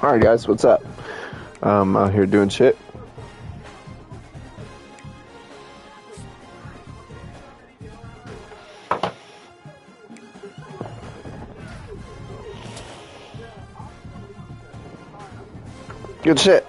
Alright guys, what's up? Out here doing shit. Good shit.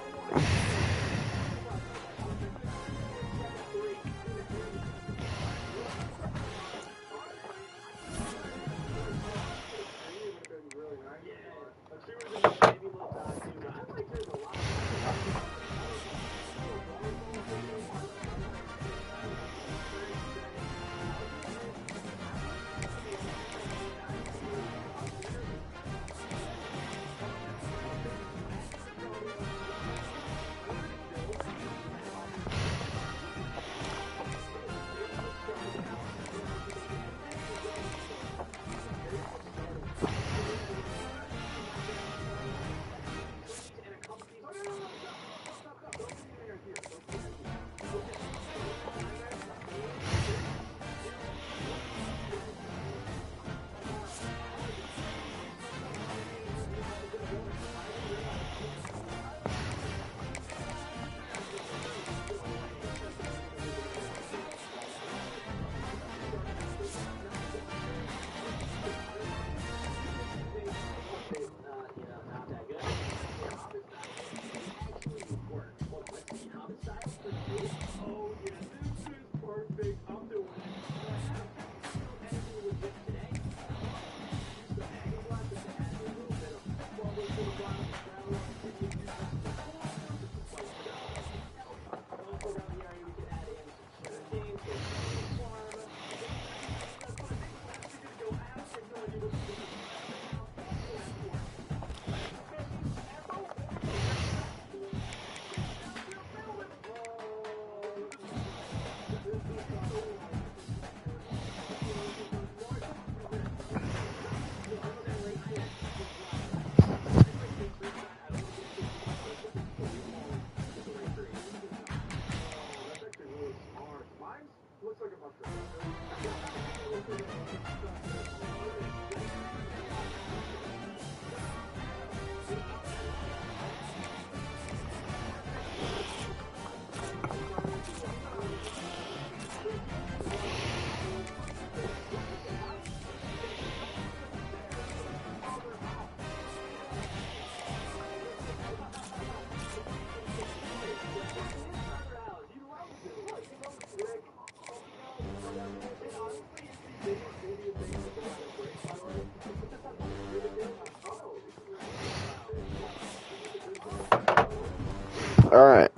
Alright.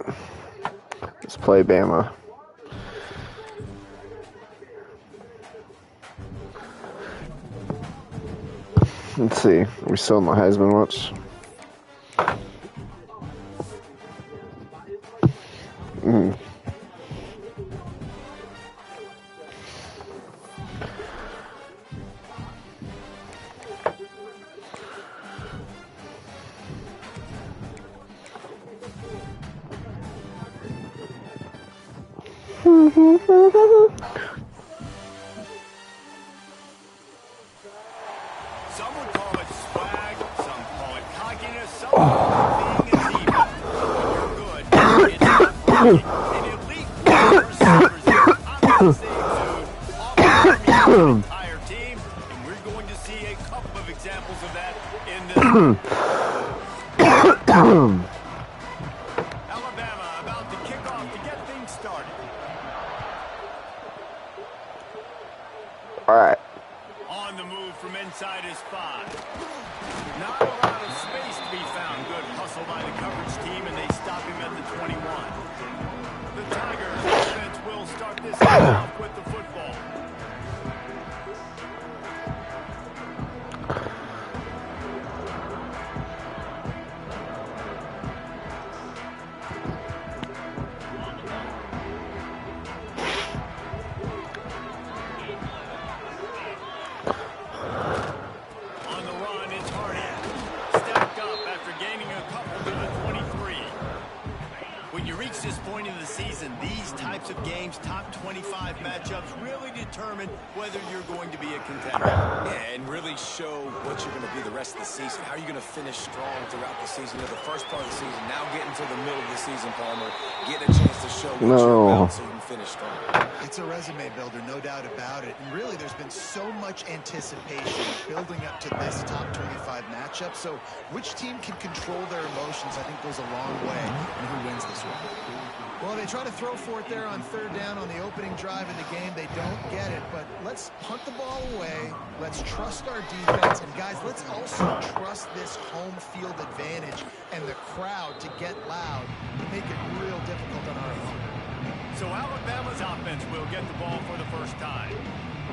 Let's play Bama. Let's see. Are we still in the Heisman watch? Alright. On the move from inside his 5. Not a lot of space to be found. Good hustle by the coverage team, and they stop him at the 21. The Tigers offense will start this off with the football. Of games, top 25 matchups really determine whether you're going to be a contender. Yeah, and really show what you're going to be the rest of the season. How are you going to finish strong throughout the season? The first part of the season, now getting to the middle of the season, Palmer, getting a chance to show what you're about so you can finish strong. It's a resume builder, no doubt about it. And really, there's been so much anticipation building up to this top 25 matchup. So which team can control their emotions, I think, goes a long way in who wins this one. Well, they try to throw for it there on 3rd down on the opening drive of the game. They don't get it, but let's punt the ball away. Let's trust our defense. And, guys, let's also trust this home field advantage and the crowd to get loud to make it real difficult on our opponent. So Alabama's offense will get the ball for the first time.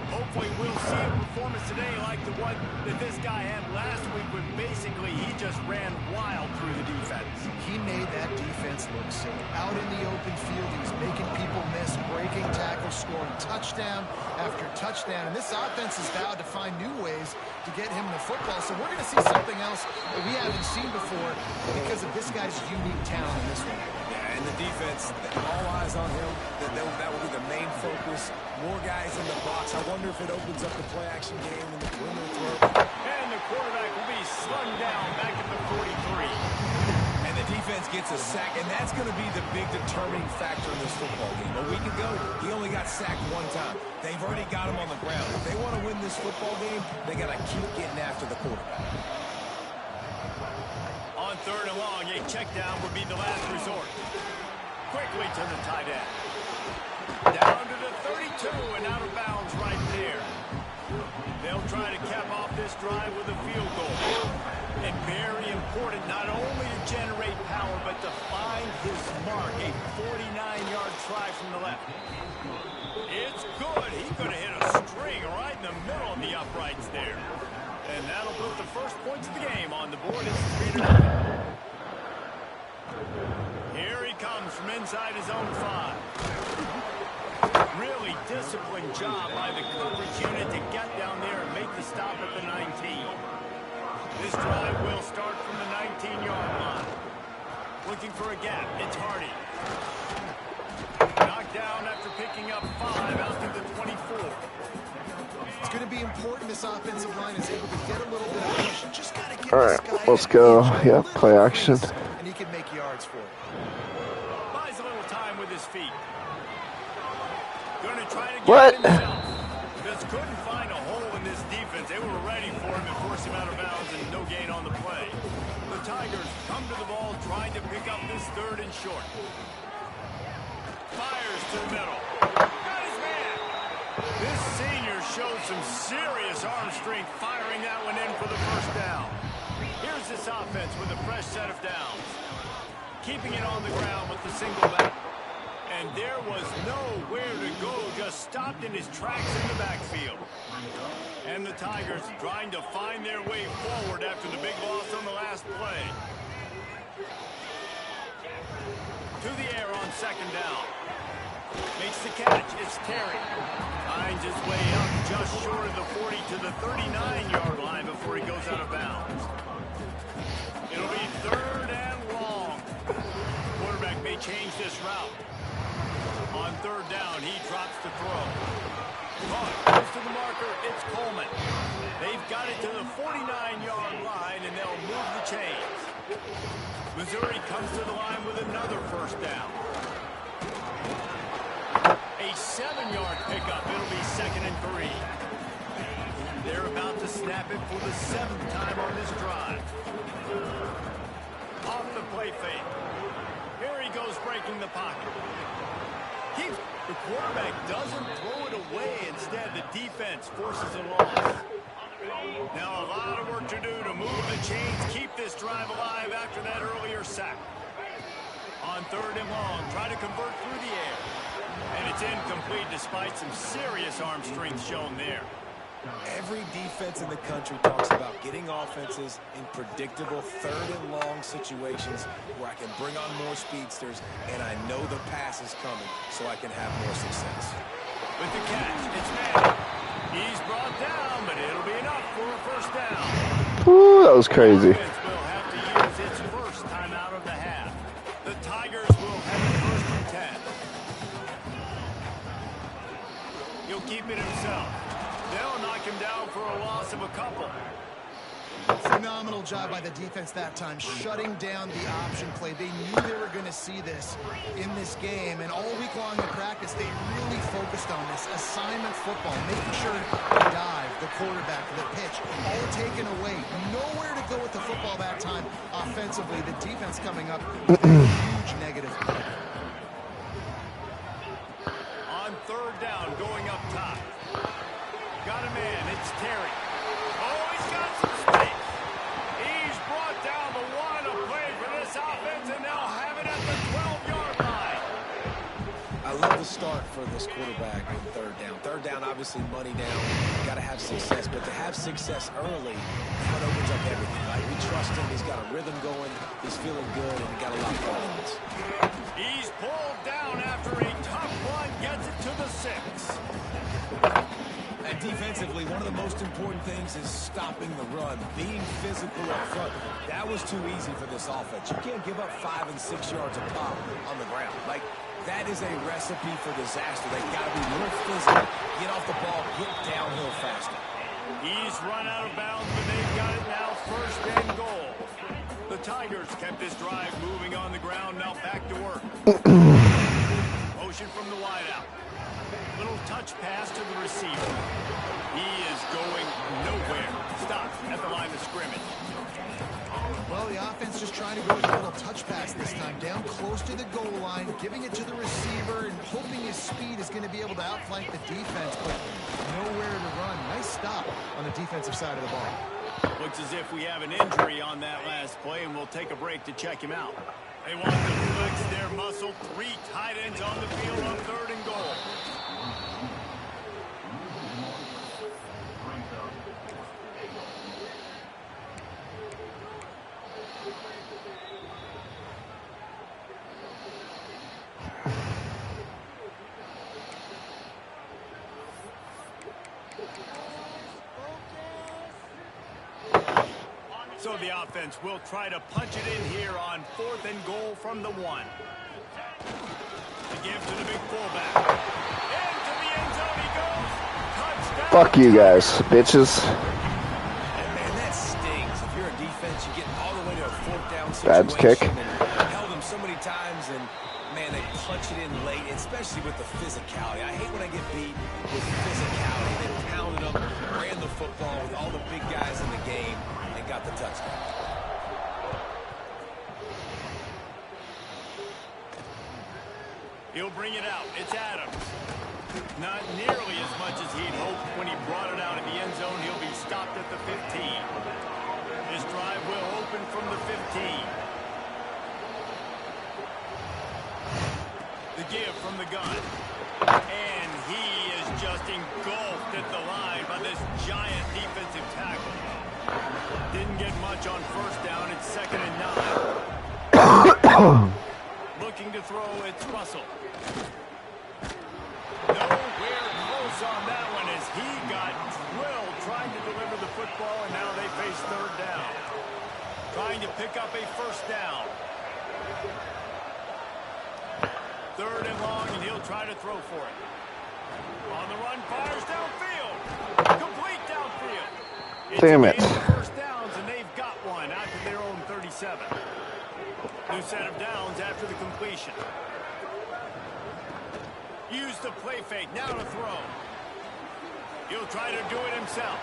Hopefully we'll see a performance today like the one that this guy had last week when basically he just ran wild through the defense. He made that defense look silly. Out in the open field, he was making people miss, breaking tackles, scoring touchdown after touchdown. And this offense has vowed to find new ways to get him the football. So we're going to see something else that we haven't seen before because of this guy's unique talent in this one. Yeah, and the defense, all eyes on him. That will be the main focus. More guys in the box. I wonder if it opens up the play-action game and the perimeter throw. And the quarterback will be slung down back at the 43. And the defense gets a sack, and that's going to be the big determining factor in this football game. A week ago, he only got sacked 1 time. They've already got him on the ground. If they want to win this football game, they got to keep getting after the quarterback. On 3rd and long, a check down would be the last resort. Quickly to the tight end. Down to the 32 and out of bounds right there. They'll try to cap off this drive with a field goal. And very important not only to generate power, but to find his mark. A 49-yard try from the left. It's good. He could have hit a string right in the middle of the uprights there. And that'll put the first points of the game on the board. It's 3-0. Here he comes from inside his own 5. Really disciplined job by the coverage unit to get down there and make the stop at the 19. This drive will start from the 19-yard line. Looking for a gap. It's Hardy. Knocked down after picking up 5 out to the 24. It's going to be important this offensive line is able to get a little bit of push. Just got to get All right, let's go. Yeah, play action. And he can make yards for it. Buys a little time with his feet. Going to try to get What? it himself. Just couldn't find a hole in this defense. They were ready for him and force him out of bounds, and no gain on the play. The Tigers come to the ball trying to pick up this 3rd and short. Fires to the middle. Got his man. This senior showed some serious arm strength firing that one in for the first down. Here's this offense with a fresh set of downs. Keeping it on the ground with the single back. And there was nowhere to go, just stopped in his tracks in the backfield. And the Tigers trying to find their way forward after the big loss on the last play. To the air on 2nd down. Makes the catch. It's Terry. Finds his way up just short of the 40 to the 39-yard line before he goes out of bounds. It'll be 3rd and long. Quarterback may change this route. On 3rd down, he drops the throw. Caught, goes to the marker, it's Coleman. They've got it to the 49-yard line, and they'll move the chains. Missouri comes to the line with another first down. A 7-yard pickup, it'll be 2nd and 3. They're about to snap it for the 7th time on this drive. Off the play fake. Here he goes breaking the pocket. The quarterback doesn't throw it away. Instead, the defense forces a loss. drive alive after that earlier sack. On 3rd and long, try to convert through the air. And it's incomplete despite some serious arm strength shown there. Every defense in the country talks about getting offenses in predictable 3rd and long situations where I can bring on more speedsters and I know the pass is coming so I can have more success. With the catch, it's Manning. He's brought down, but it'll be enough for a first down. Ooh, that was crazy. The offense will have to use its first timeout of the half. The Tigers will have it 1st and 10. He'll keep it himself. They'll knock him down for a loss of a couple. Phenomenal job by the defense that time, shutting down the option play. They knew they were going to see this in this game, and all week long in practice, they really focused on this assignment football, making sure the dive, the quarterback, the pitch, all taken away. Nowhere to go with the football that time offensively. The defense coming up with a huge negative play. On 3rd down, going up top. Got a man, it's Terry. Oh, he's got some space. He's brought down the one to play for this offense, and they'll have it at the 12-yard line. I love the start for this quarterback in 3rd down. 3rd down, obviously money down. Got to have success, but to have success early, that opens up everything. Like, we trust him. He's got a rhythm going. He's feeling good, and he got a lot of confidence. He's pulled down after a tough run, gets it to the 6. And defensively, one of the most important things is stopping the run, being physical up front. That was too easy for this offense. You can't give up 5 and 6 yards a pop on the ground. Like, that is a recipe for disaster. They've got to be more physical, get off the ball, get downhill faster. He's run out of bounds, but they've got it now 1st and goal. The Tigers kept this drive moving on the ground, now back to work. Motion from the wideout. Little touch pass to the receiver. He is going nowhere. Stopped at the line of scrimmage. Well, the offense just trying to go with a little touch pass this time, down close to the goal line, giving it to the receiver and hoping his speed is going to be able to outflank the defense, but nowhere to run. Nice stop on the defensive side of the ball. Looks as if we have an injury on that last play, and we'll take a break to check him out. They want to flex their muscle. 3 tight ends on the field on 3rd and goal. So the offense will try to punch it in here on 4th and goal from the 1. To give to the big fullback. Into the end zone he goes. Touchdown. Fuck you guys, bitches. And man, that stings. If you're a defense, you get all the way to a 4th down Bad situation. kick. And held them so many times, and man, they punch it in late, especially with the physicality. I hate when I get beat with physicality. They pounded them, ran the football with all the big guys in the game, and got the touchdown. He'll bring it out. It's Adams. Not nearly as much as he'd hoped when he brought it out in the end zone. He'll be stopped at the 15. His drive will open from the 15. The give from the gun. And he is just engulfed at the line by this giant defensive tackle. Didn't get much on 1st down. It's 2nd and 9. Looking to throw, it's Russell. Nowhere close on that one as he got drilled trying to deliver the football, and now they face 3rd down. Trying to pick up a 1st down. 3rd and long, and he'll try to throw for it. On the run, fires downfield. Complete downfield. Damn it. It's a game of 1st downs, and they've got one out to their own 37. New set of downs after the completion. Use the play fake, now to throw. He'll try to do it himself.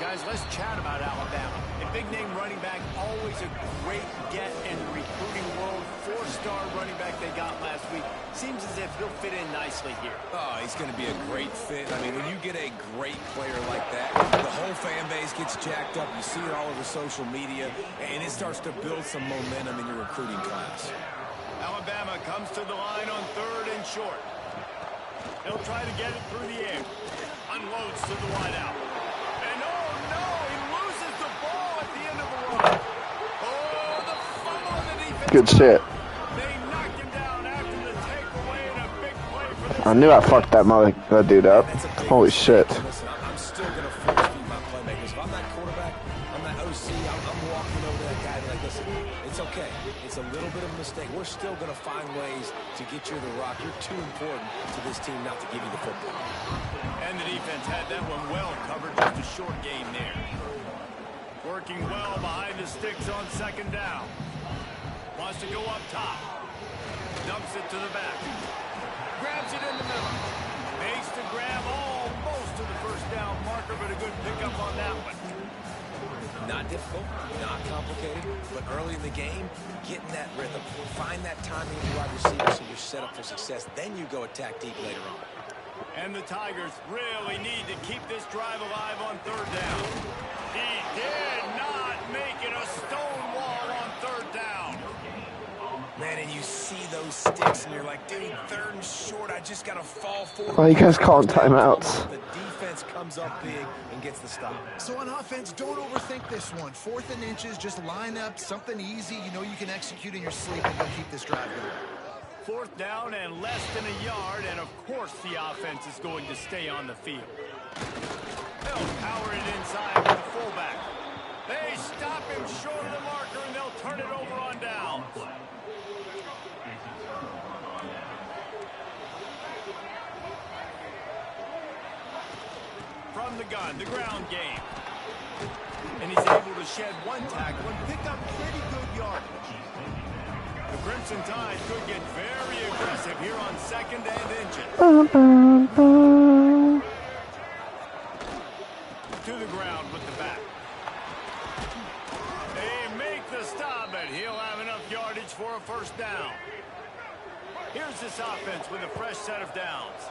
Guys, let's chat about Alabama. A big-name running back, always a great get in the recruiting world. 4-star running back they got last week. Seems as if he'll fit in nicely here. Oh, he's going to be a great fit. I mean, when you get a great player like that, the whole fan base gets jacked up. You see it all over social media, and it starts to build some momentum in your recruiting class. Alabama comes to the line on 3rd and short. They'll try to get it through the air. Unloads to the wideout. And oh no, he loses the ball at the end of the run. Oh, the fumble of the defense. Good shit. They knocked him down after the takeaway and a big play for this. I knew I fucked that dude up. Holy shit. Listen, I'm still going to force feed my playmakers. If I'm that quarterback, I'm that OC, I'm walking over to that guy and like, listen, it's okay. It's a little bit of a mistake. We're still going to find ways to get you the rock. You're too important to this team not to give you the football. And the defense had that one well covered. Just a short game there. Working well behind the sticks on 2nd down. Wants to go up top. Dumps it to the back. Grabs it in the middle. Makes the grab almost to the 1st down marker, but a good pickup on that one. Not difficult, not complicated, but early in the game, getting that rhythm. Find that timing of the wide receiver so you're set up for success. Then you go attack deep later on. And the Tigers really need to keep this drive alive on 3rd down. He did not make it a stone wall on 3rd down. Man, and you see those sticks, and you're like, dude, 3rd and short, I just got to fall forward. Why are you guys calling timeouts? The defense comes up big and gets the stop. So on offense, don't overthink this one. 4th and inches, just line up something easy. You know you can execute in your sleep and go keep this drive going. 4th down and less than a yard, and of course the offense is going to stay on the field. They'll power it inside with the fullback. They stop him short of the marker, and they'll turn it over on downs. From the gun, the ground game. And he's able to shed one tackle and pick up pretty good yardage. The Crimson Tide could get very aggressive here on 2nd and inches. To the ground with the back. They make the stop, but he'll have enough yardage for a 1st down. Here's this offense with a fresh set of downs.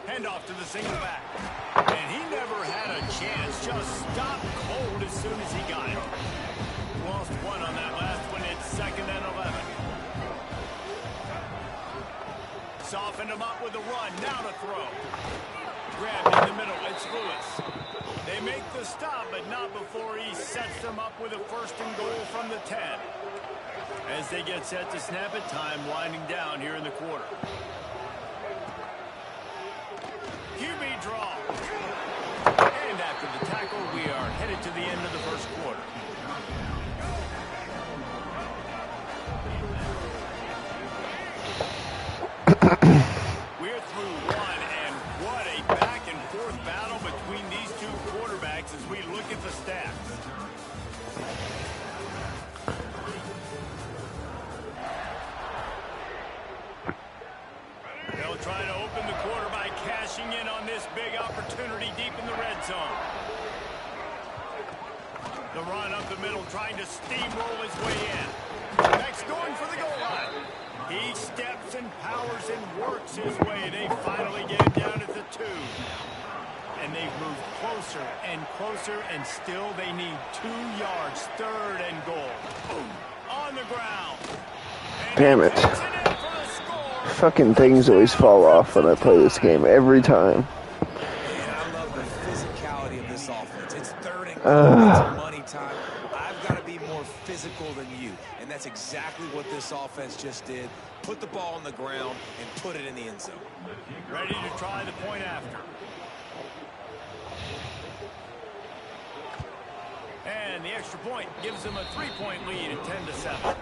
Handoff to the single back. And he never had a chance. Just stopped cold as soon as he got it. Lost one on that last one. It's 2nd and 11. Softened him up with a run. Now to throw. Grabbed in the middle. It's Lewis. They make the stop, but not before he sets them up with a 1st and goal from the 10. As they get set to snap it, time winding down here in the quarter. QB draw. And after the tackle, we are headed to the end of the 1st quarter. We're through one, and what a back-and-forth battle between these two quarterbacks as we look at the stats. They'll try to open the quarter by cashing in on this big opportunity deep in the red zone. The run up the middle, trying to steamroll his way in. Next, going for the goal line. He steps and powers and works his way. They finally get him down at the 2. And they've moved closer and closer, and still they need 2 yards. 3rd and goal. Boom. On the ground. And damn it. Fucking things always fall off when I play this game every time. And I love the physicality of this offense. It's 3rd and goal. It's money time. I've got to be more physical than you. And that's exactly what this offense just did. Put the ball on the ground and put it in the end zone. Ready to try the point after. And the extra point gives them a 3-point lead at 10-7.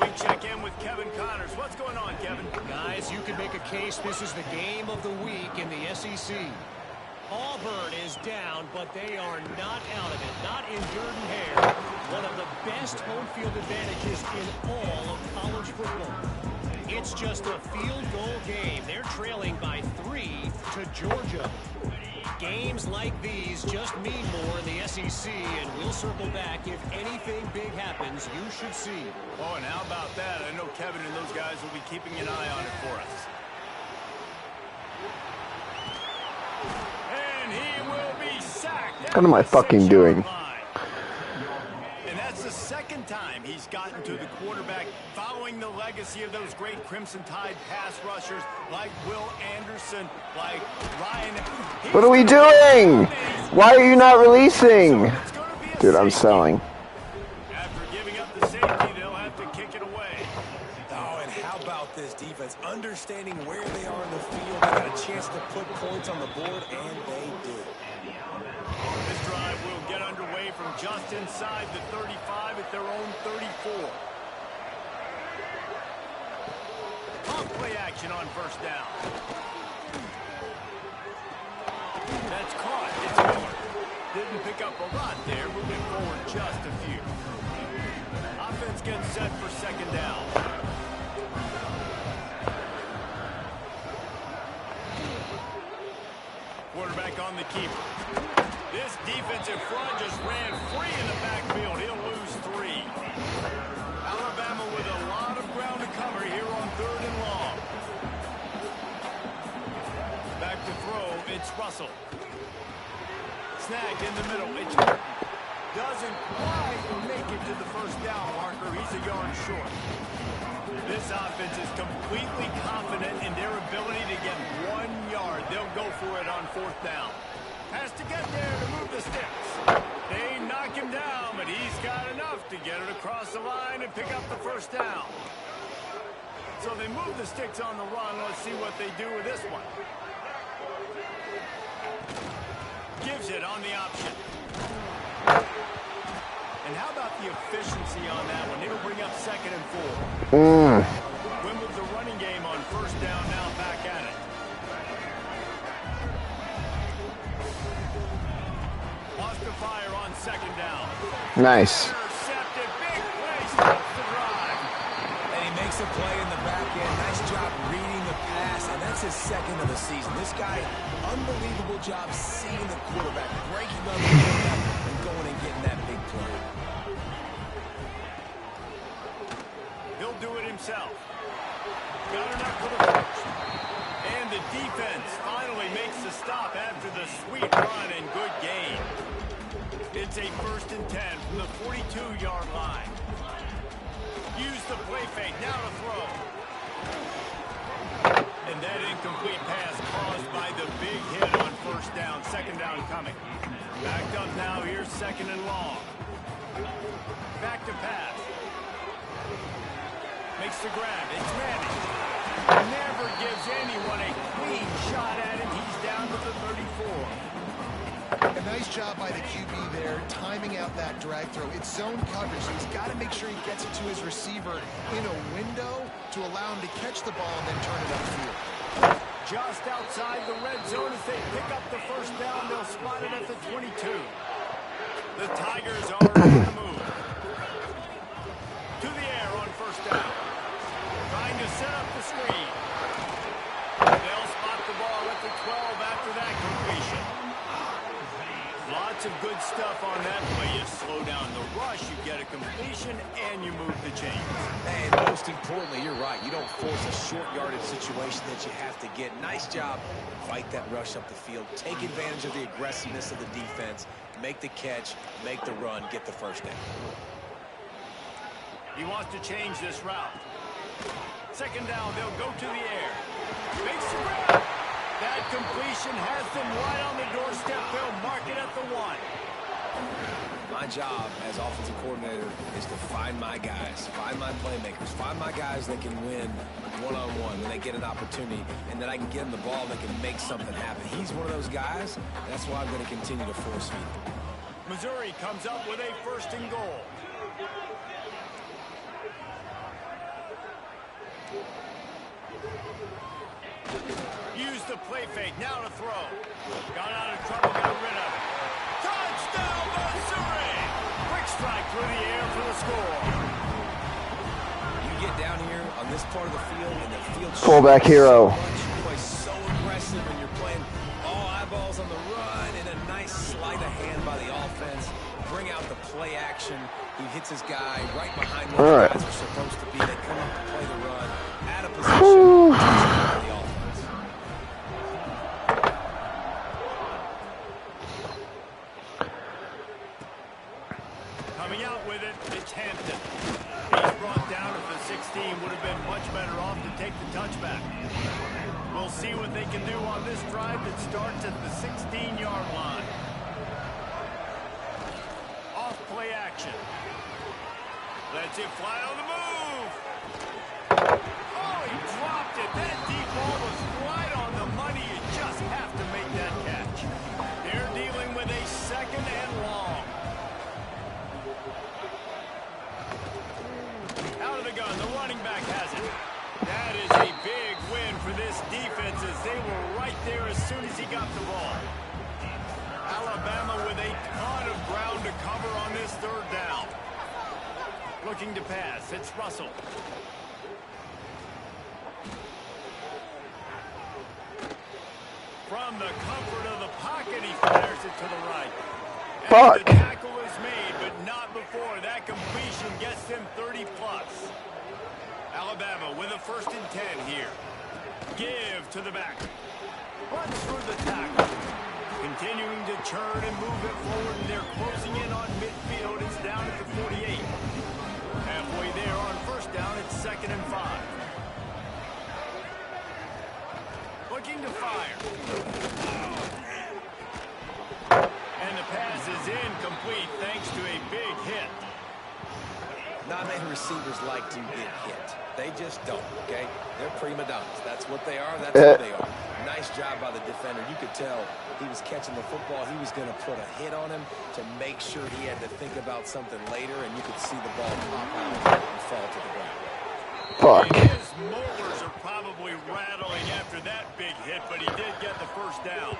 We check in with Kevin Connors. What's going on, Kevin? Guys, you can make a case this is the game of the week in the SEC. Auburn is down, but they are not out of it. Not in dirt and hair. One of the best home field advantages in all of college football. It's just a field goal game. They're trailing by 3 to Georgia. Games like these just mean more in the SEC, and we'll circle back. If anything big happens, you should see. Oh, and how about that? I know Kevin and those guys will be keeping an eye on it for us. And he will be sacked. What am I fucking doing? And that's the second time he's gotten to the quarterback, following the legacy of those great Crimson Tide pass rushers like Will Anderson, like Ryan. What are we doing? Why are you not releasing? Dude, I'm selling. After giving up the safety, they'll have to kick it away. Oh, and how about this defense? Understanding where they are in the field, they got a chance to put points on the board, and they did. This drive will get underway from just inside the 35 at their own 34. Off play action on first down. That's caught. It's Miller. Didn't pick up a lot there, moving forward just a few. Offense gets set for second down. Quarterback on the keeper. This defensive front just ran free in the backfield. He'll lose 3. Alabama with a lot of ground to cover here on 3rd and long. Back to throw. It's Russell. Snagged in the middle. It's Burton. Doesn't quite make it to the first down marker. He's a yard short. This offense is completely confident in their ability to get 1 yard. They'll go for it on 4th down. Has to get there to move the sticks. They knock him down, but he's got enough to get it across the line and pick up the first down. So they move the sticks on the run. Let's see what they do with this one. Gives it on the option. And how about the efficiency on that one? It'll bring up 2nd and 4. Win with the running game on first down, now back at it. Lost the fire on 2nd down. Nice. Intercepted. Big play stops the drive. And he makes a play in the back end. Nice job reading the pass, and that's his 2nd of the season. This guy, unbelievable job seeing the quarterback, breaking up the quarterback, and going and getting that big play. He'll do it himself. Got enough for the first. And the defense finally makes the stop after the sweet run and good gain. It's a 1st and 10 from the 42-yard line. Use the play fake, now to throw. And that incomplete pass caused by the big hit on first down. 2nd down coming. Backed up now, here's 2nd and long. Back to pass. Makes the grab. It's managed. Never gives anyone a clean shot at him. He's down to the 34. A nice job by the QB there, timing out that drag throw. It's zone coverage, so he's got to make sure he gets it to his receiver in a window to allow him to catch the ball and then turn it upfield. Just outside the red zone as they pick up the first down. They'll spot it at the 22. The Tigers are on the move. To the air on first down. Trying to set up the screen. They'll spot the ball at the 12 after that completion. Lots of good stuff on that play. You slow down the rush, you get a completion, and you move the chains. And most importantly, you're right. You don't force a short yardage situation that you have to get. Nice job. Fight that rush up the field. Take advantage of the aggressiveness of the defense. Make the catch, make the run, get the first down. He wants to change this route. 2nd down, they'll go to the air. Makes the grab. That completion has them right on the doorstep. They'll mark it at the 1. My job as offensive coordinator is to find my guys, find my playmakers, find my guys that can win one-on-one when they get an opportunity, and that I can get them the ball that can make something happen. He's one of those guys. That's why I'm going to continue to force feed him. Missouri comes up with a 1st and goal. Use the play fake, now to throw. Got out of trouble, got rid of it. Touchdown, Missouri! Quick strike through the air for the score. You get down here on this part of the field, and the field fullback hero. You play so aggressive, and you're playing nice sleight of hand by the offense. Bring out the play action. He hits his guy right behind where the guys are supposed to be. They come up to play the run. Out of position. Touchdown the offense. Coming out with it, it's Hampton. He's brought down at the 16. Would have been much better off to take the touchback. We'll see what they can do on this drive that starts at the 16-yard line. Off play action. Lets it fly on the move. Oh, he dropped it. That deep ball was right on the money. You just have to make that catch. They're dealing with a second and long. Out of the gun, the running back has it. That is a big win for this defense as they were right there as soon as he got the ball. Alabama with a ton of ground to cover on this third down. Looking to pass, it's Russell. From the comfort of the pocket, he fires it to the right. Fuck. And the tackle is made, but not before that completion gets them 30+. Alabama with a 1st and 10 here. Give to the back. Runs through the tackle. Continuing to churn and move it forward, and they're closing in on midfield. It's down at the 48. Halfway there on 1st down, it's 2nd and 5. Looking to fire. And the pass is incomplete thanks to a big hit. Not many receivers like to get hit. They just don't, okay? They're prima donnas. That's what they are. That's who they are. Nice job by the defender. You could tell he was catching the football. He was going to put a hit on him to make sure he had to think about something later, and you could see the ball pop out and fall to the ground. Fuck. His molars are probably rattling after that big hit, but he did get the 1st down.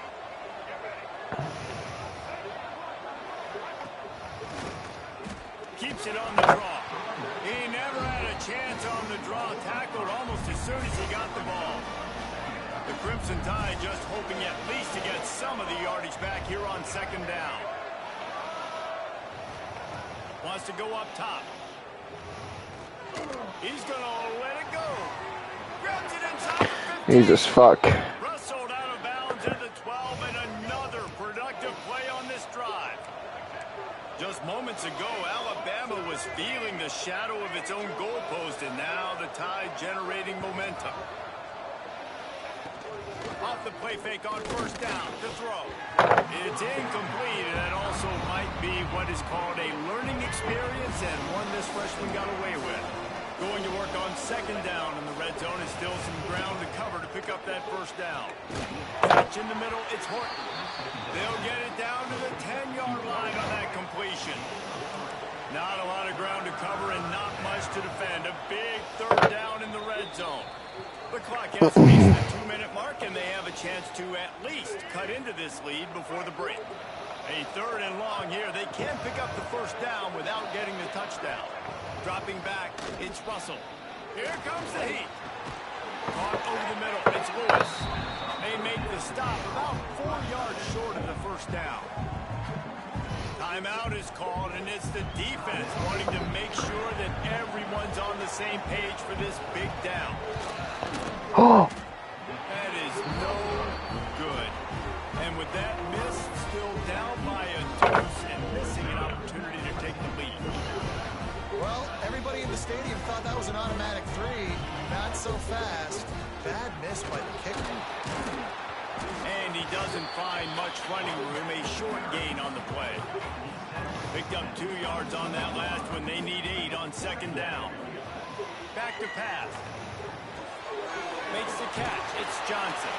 Keeps it on the draw. He never had a chance on the draw. Tackled almost as soon as he got the ball. The Crimson Tide just hoping at least to get some of the yardage back here on 2nd down. Wants to go up top. He's going to let it go. Grabs it inside the 15. Jesus fuck. Wrestled out of bounds at the 12, and another productive play on this drive. Just moments ago, Alabama was feeling the shadow of its own goalpost, and now the Tide generating momentum. Off the play fake on 1st down to throw. It's incomplete, and that also might be what is called a learning experience, and one this freshman got away with. Going to work on 2nd down in the red zone is still some ground to cover to pick up that 1st down. Catch in the middle, it's Horton. They'll get it down to the 10-yard line on that completion. Not a lot of ground to cover and not much to defend. A big 3rd down in the red zone. The clock has reached the 2-minute mark, and they have a chance to at least cut into this lead before the break. A 3rd and long here. They can pick up the 1st down without getting the touchdown. Dropping back, it's Russell. Here comes the heat. Caught over the middle, it's Lewis. They make the stop about 4 yards short of the 1st down. Timeout is called, and it's the defense wanting to make sure that everyone's on the same page for this big down. That is no good. And with that miss, still down by a deuce and missing an opportunity to take the lead. Well, everybody in the stadium thought that was an automatic 3. Not so fast. Bad miss by the kicker. And he doesn't find much running room. A short gain on the play. Picked up 2 yards on that last one. They need 8 on 2nd down. Back to pass. Makes the catch. It's Johnson.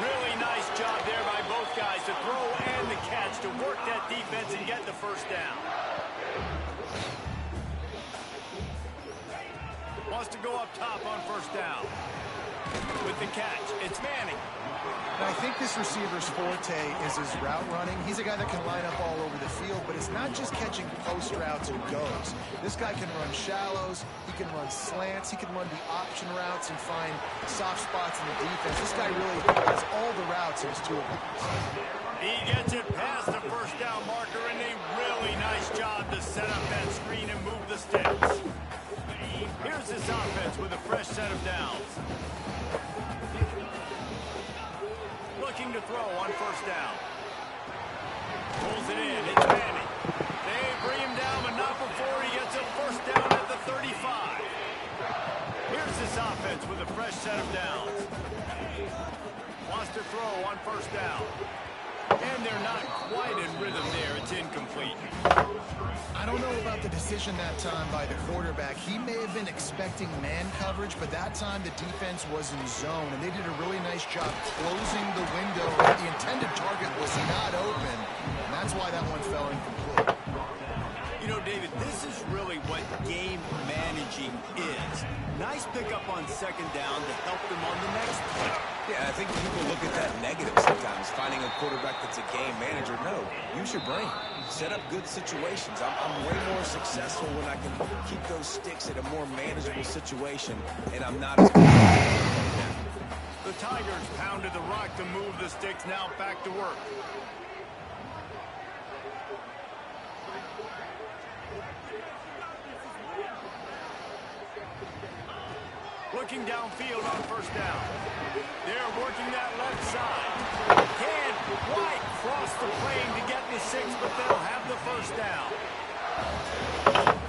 Really nice job there by both guys to throw and the catch to work that defense and get the 1st down. Wants to go up top on 1st down. With the catch, it's Manning. And I think this receiver's forte is his route running. He's a guy that can line up all over the field, but it's not just catching post routes and goes. This guy can run shallows, he can run slants, he can run the option routes and find soft spots in the defense. This guy really has all the routes in his toolbox. He gets it past the first down marker, and a really nice job to set up that screen and move the sticks. Here's this offense with a fresh set of downs. Looking to throw on first down. Pulls it in. It's Manning. They bring him down, but not before he gets a first down at the 35. Here's this offense with a fresh set of downs. Wants to throw on first down. And they're not quite in rhythm there. It's incomplete. I don't know about the decision that time by the quarterback. He may have been expecting man coverage, but that time the defense was in zone, and they did a really nice job closing the window. The intended target was not open, and that's why that one fell incomplete. You know, David, this is really what game managing is. Nice pickup on second down to help them on the next play. Yeah, I think people look at that negative sometimes, finding a quarterback that's a game manager. No, use your brain. Set up good situations. I'm way more successful when I can keep those sticks at a more manageable situation, and I'm not as good. The Tigers pounded the rock to move the sticks. Now back to work. Looking downfield on first down. They're working that left side. Can't quite cross the plane to get the 6, but they'll have the first down.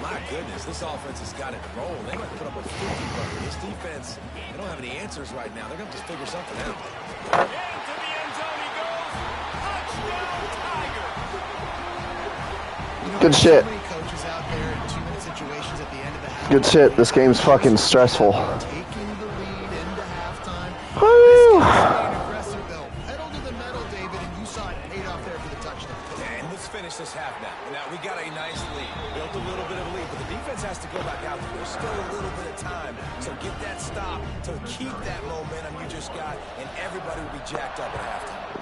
My goodness, this offense has got it rolling. They might put up a 50-burger. This defense, they don't have any answers right now. They're going to have to figure something out. Into the end zone he goes. Touchdown, Tiger. You know, Good shit. So many coaches out there in 2-minute situations at the end of the half. Good shit. This game's fucking stressful. Taking the lead into halftime. Woo! This game's staying aggressive, though. Pedal to the metal, David, and you saw it paid off there for the touchdown. And let's finish this half now. Now, we got a nice lead. Built a little bit of a lead, but the defense has to go back out there. There's still a little bit of time. So get that stop to keep that momentum you just got, and everybody will be jacked up at halftime.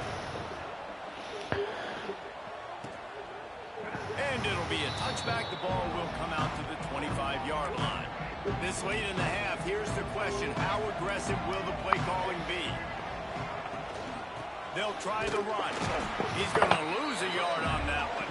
And it'll be a touchback. The ball will come out to the 25-yard line. This late in the half, here's the question. How aggressive will the play calling be? They'll try the run. He's going to lose a yard on that one.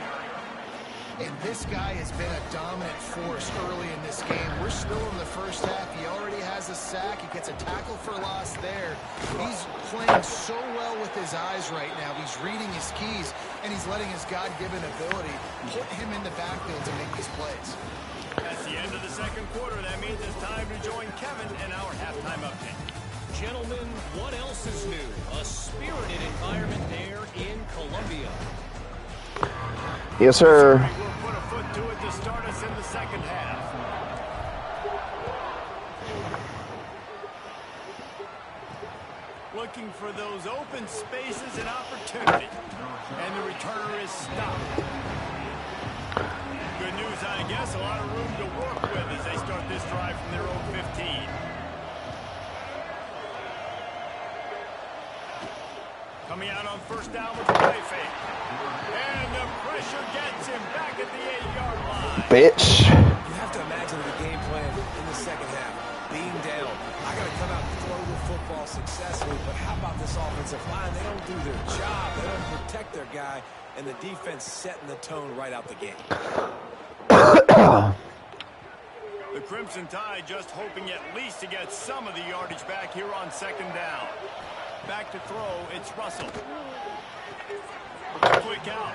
And this guy has been a dominant force early in this game. We're still in the first half. He already has a sack. He gets a tackle for loss there. He's playing so well with his eyes right now. He's reading his keys, and he's letting his God-given ability put him in the backfield to make these plays. That's the end of the second quarter. That means it's time to join Kevin in our halftime update. Gentlemen, what else is new? A spirited environment there in Columbia. Yes, sir. We'll put a foot to it to start us in the second half. Looking for those open spaces and opportunity. And the returner is stopped. Good news, I guess. A lot of room to work with as they start this drive from their own 15. Coming out on first down with the play fake. And the pressure gets him back at the 8-yard line. Bitch. You have to imagine the game plan in the second half. Being down, I got to come out and throw the football successfully, but how about this offensive line? They don't do their job. They don't protect their guy, and the defense setting the tone right out the gate. The Crimson Tide just hoping at least to get some of the yardage back here on second down. Back to throw, it's Russell. Quick out.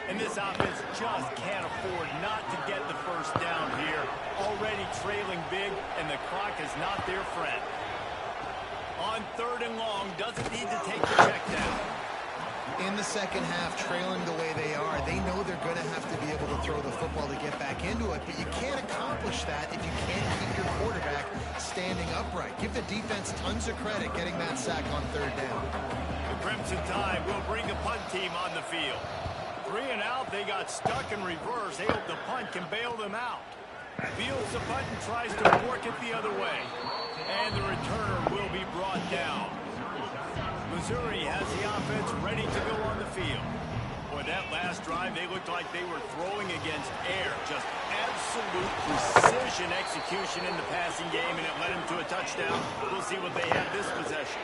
And this offense just can't afford not to get the first down here. Already trailing big, and the clock is not their friend. On third and long, doesn't need to take the check down. In the second half, trailing the way they are, they know they're going to have to be able to throw the football to get back into it, but you can't accomplish that if you can't keep your quarterback standing upright. Give the defense tons of credit getting that sack on third down. The Crimson Tide will bring a punt team on the field. 3 and out, they got stuck in reverse. They hope the punt can bail them out. Fields the punt and tries to work it the other way. And the returner will be brought down. Missouri has the offense ready to go on the field. Boy, that last drive, they looked like they were throwing against air. Just absolute precision execution in the passing game, and it led him to a touchdown. We'll see what they have this possession.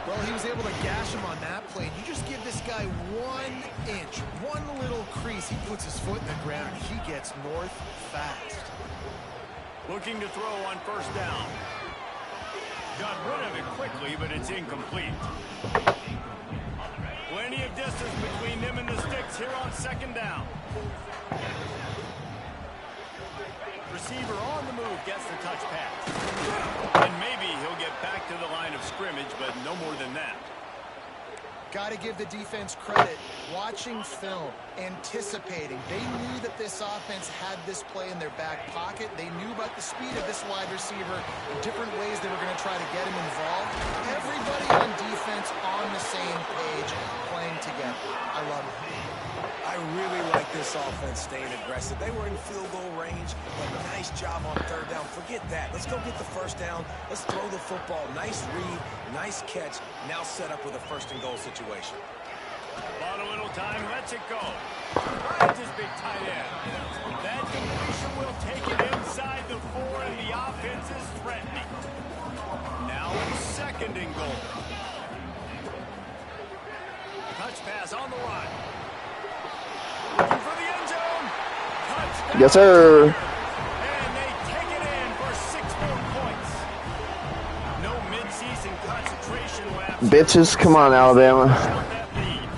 Well, he was able to gash him on that play. You just give this guy 1 inch, one little crease. He puts his foot in the ground, and he gets north fast. Looking to throw on first down. Got rid of it quickly, but it's incomplete. Plenty of distance between them and the sticks here on second down. Receiver on the move gets the touch pass. And maybe he'll get back to the line of scrimmage, but no more than that. Got to give the defense credit. Watching film, anticipating. They knew that this offense had this play in their back pocket. They knew about the speed of this wide receiver, the different ways they were going to try to get him involved. Everybody on defense on the same page, playing together. I love it. I really like this offense staying aggressive. They were in field goal range, but nice job on third down. Forget that. Let's go get the first down. Let's throw the football. Nice read, nice catch. Now set up with a first and goal situation. Bought a little time, lets it go. Finds his big tight end. That completion will take it inside the 4, and the offense is threatening. Now it's second and goal. Touch pass on the line. Looking for the end zone. Touchdown. Yes, sir. And they take it in for 6 more points. No midseason concentration lapse. Bitches, come on, Alabama. That lead.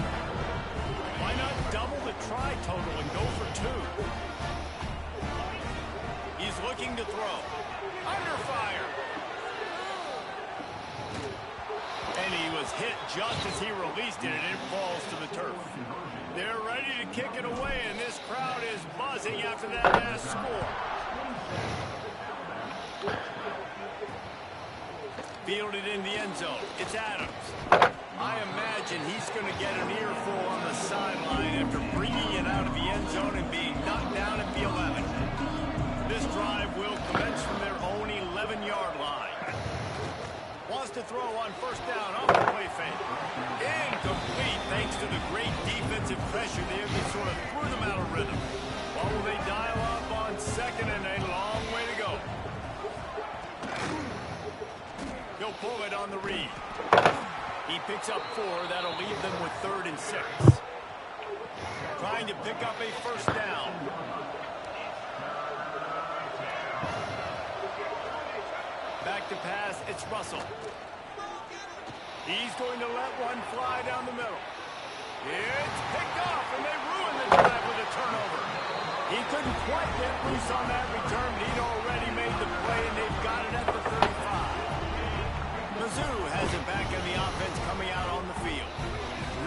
Why not double the try total and go for 2? He's looking to throw. Under fire. And he was hit just as he released it, and it falls to the turf. They're ready to kick it away, and this crowd is buzzing after that last score. Fielded in the end zone. It's Adams. I imagine he's going to get an earful on the sideline after bringing it out of the end zone and being knocked down at the 11. This drive will commence from their own 11-yard line. Wants to throw on first down off the play fake. Incomplete thanks to the great defensive pressure there that sort of threw them out of rhythm. While will they dial up on second and a long way to go. He'll pull it on the read. He picks up 4. That'll leave them with 3rd and 6. Trying to pick up a first down. Back to pass, it's Russell. He's going to let one fly down the middle. It's picked off, and they ruin the drive with a turnover. He couldn't quite get loose on that return, but he'd already made the play, and they've got it at the 35. Mizzou has it back in the offense coming out on the field.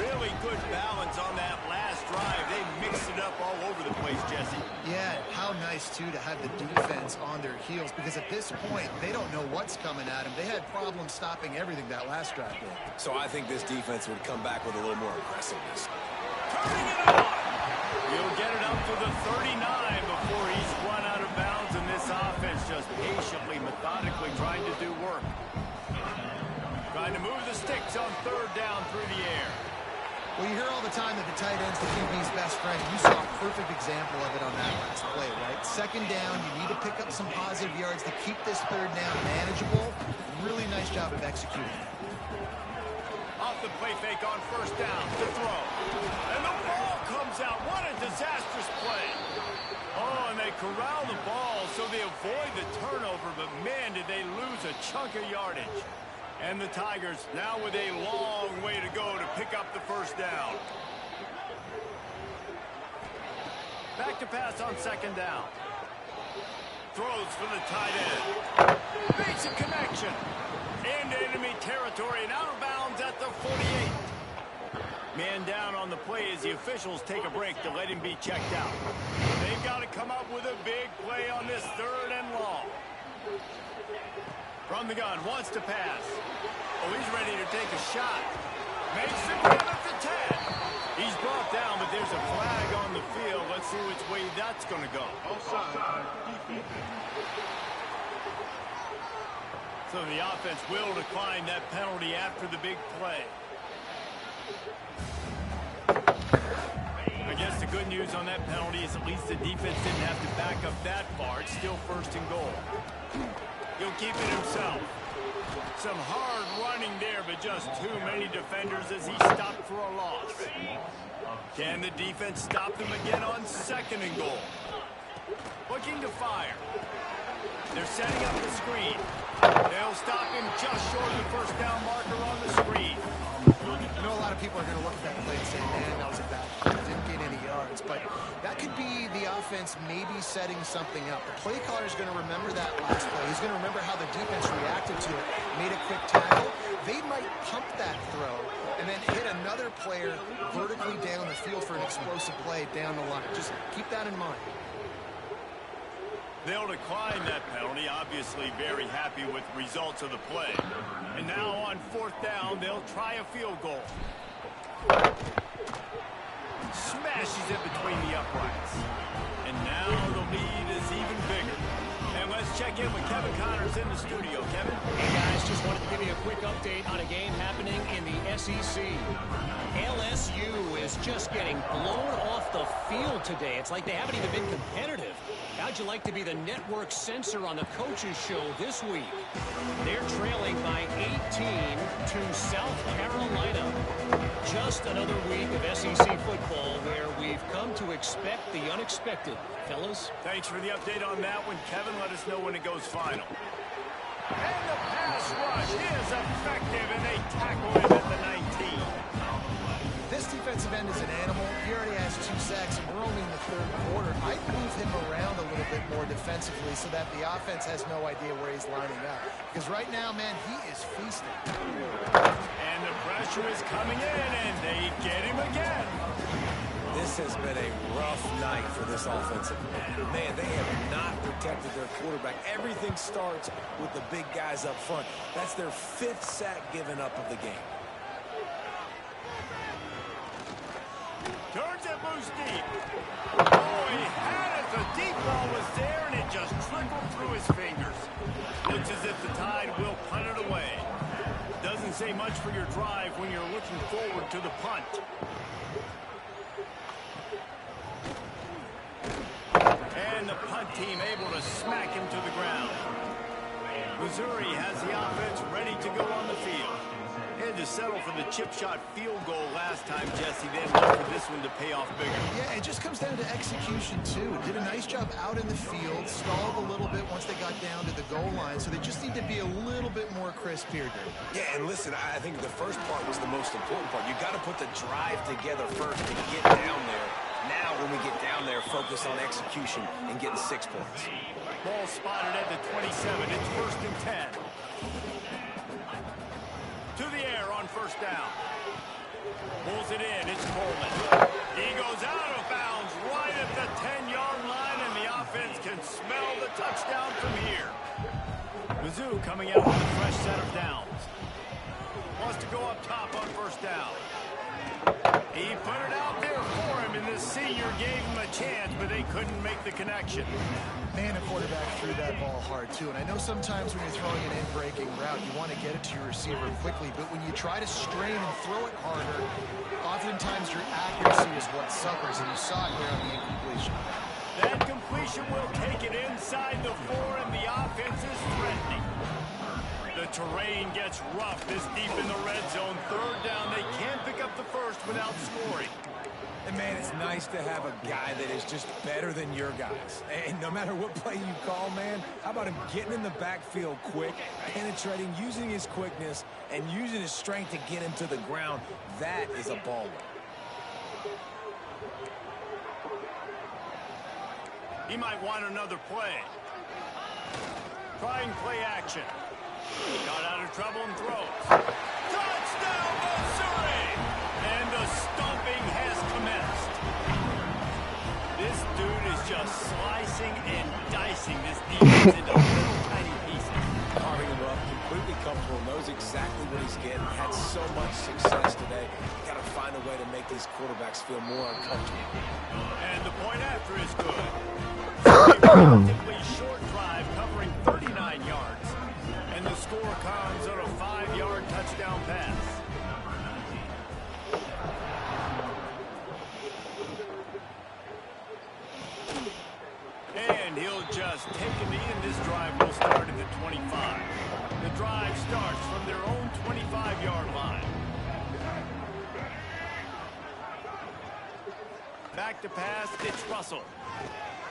Really good balance on that last drive. They mixed it up all over the place, Jesse. Yeah, how nice, too, to have the defense on their heels, because at this point, they don't know what's coming at them. They had problems stopping everything that last drive did. So I think this defense would come back with a little more aggressiveness. Turning it on. He'll get it up to the 39 before he's run out of bounds, and this offense just patiently, methodically trying to do work. Trying to move the sticks on third down through the air. Well, you hear all the time that the tight end's the QB's best friend. You saw a perfect example of it on that last play, right? Second down, you need to pick up some positive yards to keep this third down manageable. Really nice job of executing. Off the play fake on first down to throw. And the ball comes out. What a disastrous play. Oh, and they corral the ball so they avoid the turnover, but man, did they lose a chunk of yardage. And the Tigers now with a long way to go to pick up the first down. Back to pass on second down. Throws for the tight end. Makes a connection. Into enemy territory and out of bounds at the 48. Man down on the play as the officials take a break to let him be checked out. They've got to come up with a big play on this third and long. From the gun, wants to pass. Oh, he's ready to take a shot. Makes the grab at the 10. He's brought down, but there's a flag on the field. Let's see which way that's going to go. So the offense will decline that penalty after the big play. I guess the good news on that penalty is at least the defense didn't have to back up that far. It's still 1st and goal. He'll keep it himself. Some hard running there, but just too many defenders as he stopped for a loss. Can the defense stop them again on 2nd and goal? Looking to fire. They're setting up the screen. They'll stop him just short of the 1st down marker on the screen. I know a lot of people are going to look at that play and say, man, that was a bad play. Didn't gain any yards. But that could be the offense maybe setting something up. The play caller is going to remember that last play. He's going to remember how the defense reacted to it, made a quick tackle. They might pump that throw and then hit another player vertically down the field for an explosive play down the line. Just keep that in mind. They'll decline that penalty, obviously very happy with the results of the play. And now on 4th down, they'll try a field goal. Smashes it between the uprights. And now the lead is even bigger. And let's check in with Kevin Connors in the studio. Kevin? Hey guys, just wanted to give you a quick update on a game happening in the SEC. LSU is just getting blown off the field today. It's like they haven't even been competitive. How'd you like to be the network censor on the coaches show this week? They're trailing by 18 to South Carolina. Just another week of SEC football where we've come to expect the unexpected. Fellas? Thanks for the update on that one, Kevin. Let us know when it goes final. And the pass rush is effective, and they tackle him at the 19. This defensive end is an animal. He already has 2 sacks, and we're only in the 3rd quarter. I'd move him around a little bit more defensively so that the offense has no idea where he's lining up. Because right now, man, he is feasting. And the pressure is coming in, and they get him again. This has been a rough night for this offensive line. Man, they have not protected their quarterback. Everything starts with the big guys up front. That's their 5th sack given up of the game. Turns it loose deep. Oh, he had it. The deep ball was there, and it just trickled through his fingers. Looks as if the Tide will punt it away. Doesn't say much for your drive when you're looking forward to the punt. And the punt team able to smack him to the ground. Missouri has the offense ready to go on the field. Had to settle for the chip shot field goal last time, Jesse. Then look for this one to pay off bigger. Yeah, it just comes down to execution, too. Did a nice job out in the field, stalled a little bit once they got down to the goal line, so they just need to be a little bit more crisp here, Dirk. Yeah, and listen, I think the first part was the most important part. You got to put the drive together first to get down there. Now, when we get down there, focus on execution and getting 6 points. Ball spotted at the 27. It's 1st and 10. To the air on 1st down. Pulls it in. It's Coleman. He goes out of bounds right at the 10-yard line, and the offense can smell the touchdown from here. Mizzou coming out with a fresh set of downs. Wants to go up top on 1st down. He put it out there for him, and the senior gave him a chance, but they couldn't make the connection. Man, the quarterback threw that ball hard, too. And I know sometimes when you're throwing an in-breaking route, you want to get it to your receiver quickly. But when you try to strain and throw it harder, oftentimes your accuracy is what suffers. And you saw it there on the incompletion. That completion will take it inside the 4, and the offense is threatening. The terrain gets rough this deep in the red zone. 3rd down. They can't pick up the first without scoring. And, man, it's nice to have a guy that is just better than your guys. And no matter what play you call, man, how about him getting in the backfield quick, penetrating, using his quickness, and using his strength to get him to the ground? That is a baller. He might want another play. Trying play action. Got out of trouble and throws. Touchdown, Missouri! And the stomping has commenced. This dude is just slicing and dicing this defense into little tiny pieces. Carving him up, completely comfortable, knows exactly what he's getting, had so much success today. You got to find a way to make these quarterbacks feel more uncomfortable. And the point after is good. A relatively short drive covering 39 yards. And the score touchdown pass. And he'll just take a knee, and this drive will start at the 25. The drive starts from their own 25-yard line. Back to pass, it's Russell.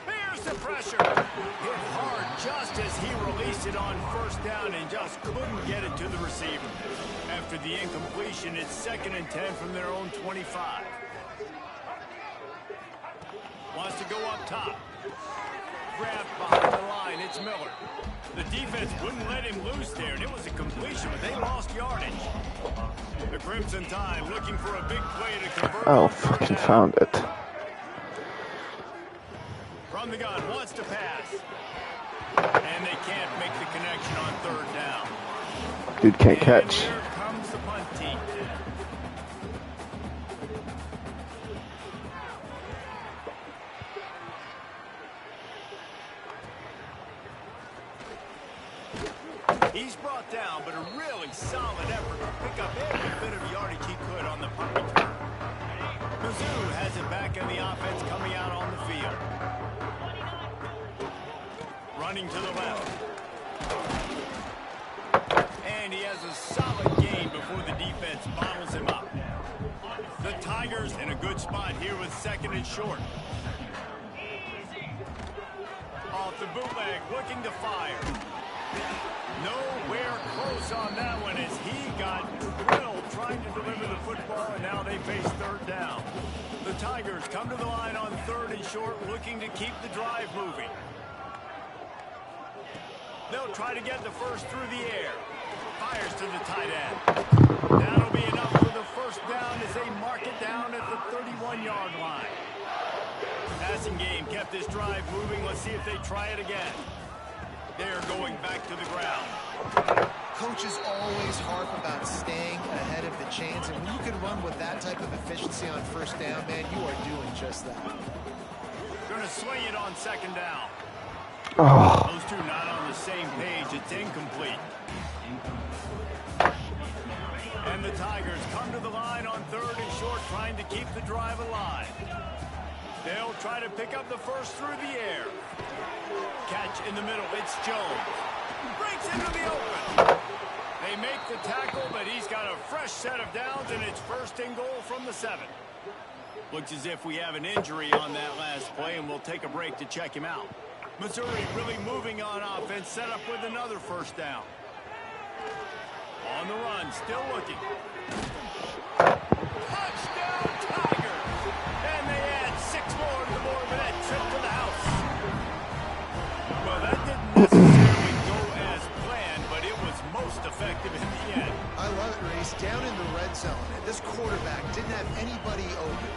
Here's the pressure. Hit hard just as he released it on first down and just couldn't get it to the receiver. After the incompletion, it's 2nd and 10 from their own 25. Wants to go up top. Grabbed behind the line, it's Miller. The defense wouldn't let him loose there, and it was a completion, but they lost yardage. The Crimson Tide looking for a big play to convert. Oh, fucking found it. From the gun, wants to pass. And they can't make the connection on 3rd down. Dude can't catch. And here comes the punt team. He's brought down, but a really solid effort to pick up every bit of yardage he could on the punt return. Mizzou has it back on the offense coming out on the field. Running to the left. And he has a solid gain before the defense bottles him up. The Tigers in a good spot here with 2nd and short. Off the bootleg, looking to fire. Nowhere close on that one as he got drilled trying to deliver the football, and now they face 3rd down. The Tigers come to the line on 3rd and short, looking to keep the drive moving. They'll try to get the first through the air. Fires to the tight end. That'll be enough for the first down as they mark it down at the 31-yard line. Passing game kept this drive moving. Let's see if they try it again. They're going back to the ground. Coaches always harp about staying ahead of the chains, and when you can run with that type of efficiency on 1st down, man, you are doing just that. Going to swing it on 2nd down. Oh. Those two not on the same page. It's incomplete. And the Tigers come to the line on 3rd and short, trying to keep the drive alive. They'll try to pick up the first through the air. Catch in the middle. It's Jones. Breaks into the open. They make the tackle, but he's got a fresh set of downs, and it's 1st and goal from the 7. Looks as if we have an injury on that last play, and we'll take a break to check him out. Missouri really moving on offense, set up with another 1st down. On the run, still looking. Touchdown, Tigers! And they add 6 more to the board with that trip to the house. Well, that didn't necessarily go as planned, but it was most effective in the end. I love it, Reese. Down in the red zone, and this quarterback didn't have anybody open.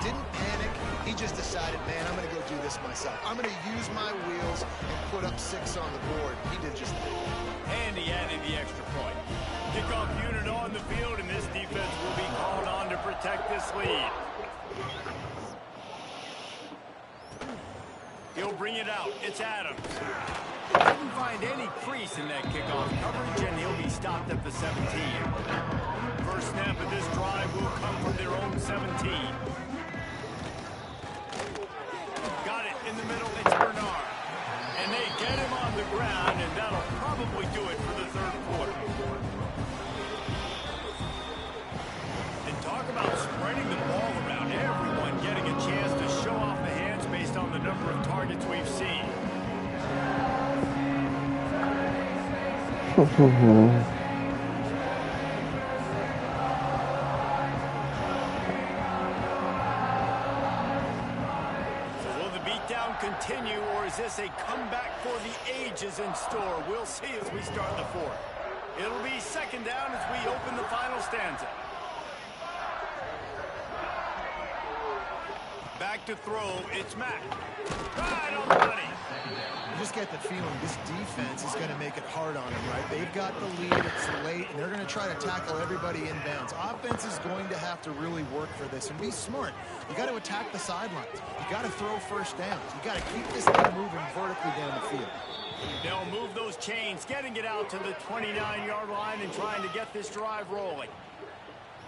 Didn't panic. He just decided, man, I'm going to go do this myself. I'm going to use my wheels and put up 6 on the board. He did just that. And he added the extra point. Kickoff unit on the field, and this defense will be called on to protect this lead. He'll bring it out. It's Adams. Didn't find any crease in that kickoff coverage, and he'll be stopped at the 17. First snap of this drive will come from their own 17. Got it in the middle. It's Bernard. And they get him on the ground, and that'll probably do it for the 3rd quarter. And talk about spreading the ball around. Everyone getting a chance to show off the hands based on the number of targets we've seen. Continue, or is this a comeback for the ages in store? We'll see as we start the 4th. It'll be 2nd down as we open the final stanza. Back to throw, it's Mack. Right on the money. You just get the feeling this defense is going to make it hard on them, right? They've got the lead, it's late, and they're going to try to tackle everybody inbounds. Offense is going to have to really work for this and be smart. You got to attack the sidelines. You got to throw first downs. You got to keep this thing moving vertically down the field. They'll move those chains, getting it out to the 29-yard line and trying to get this drive rolling.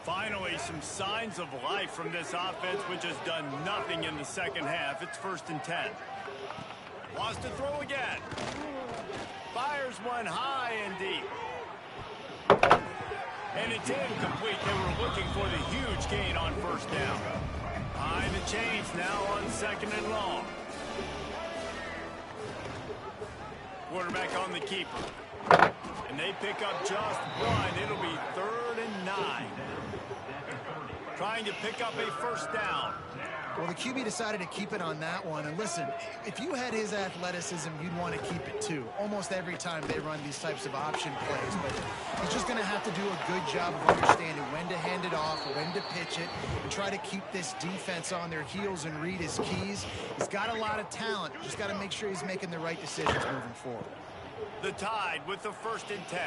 Finally, some signs of life from this offense, which has done nothing in the second half. It's 1st and 10. Wants to throw again. Fires one high and deep. And it's incomplete. They were looking for the huge gain on 1st down. Behind the chains now on 2nd and long. Quarterback on the keeper. And they pick up just one. It'll be 3rd and 9. Trying to pick up a 1st down. Well, the QB decided to keep it on that one. And listen, if you had his athleticism, you'd want to keep it too. Almost every time they run these types of option plays. But he's just going to have to do a good job of understanding when to hand it off, when to pitch it, and try to keep this defense on their heels and read his keys. He's got a lot of talent. Just got to make sure he's making the right decisions moving forward. The Tide with the 1st and 10.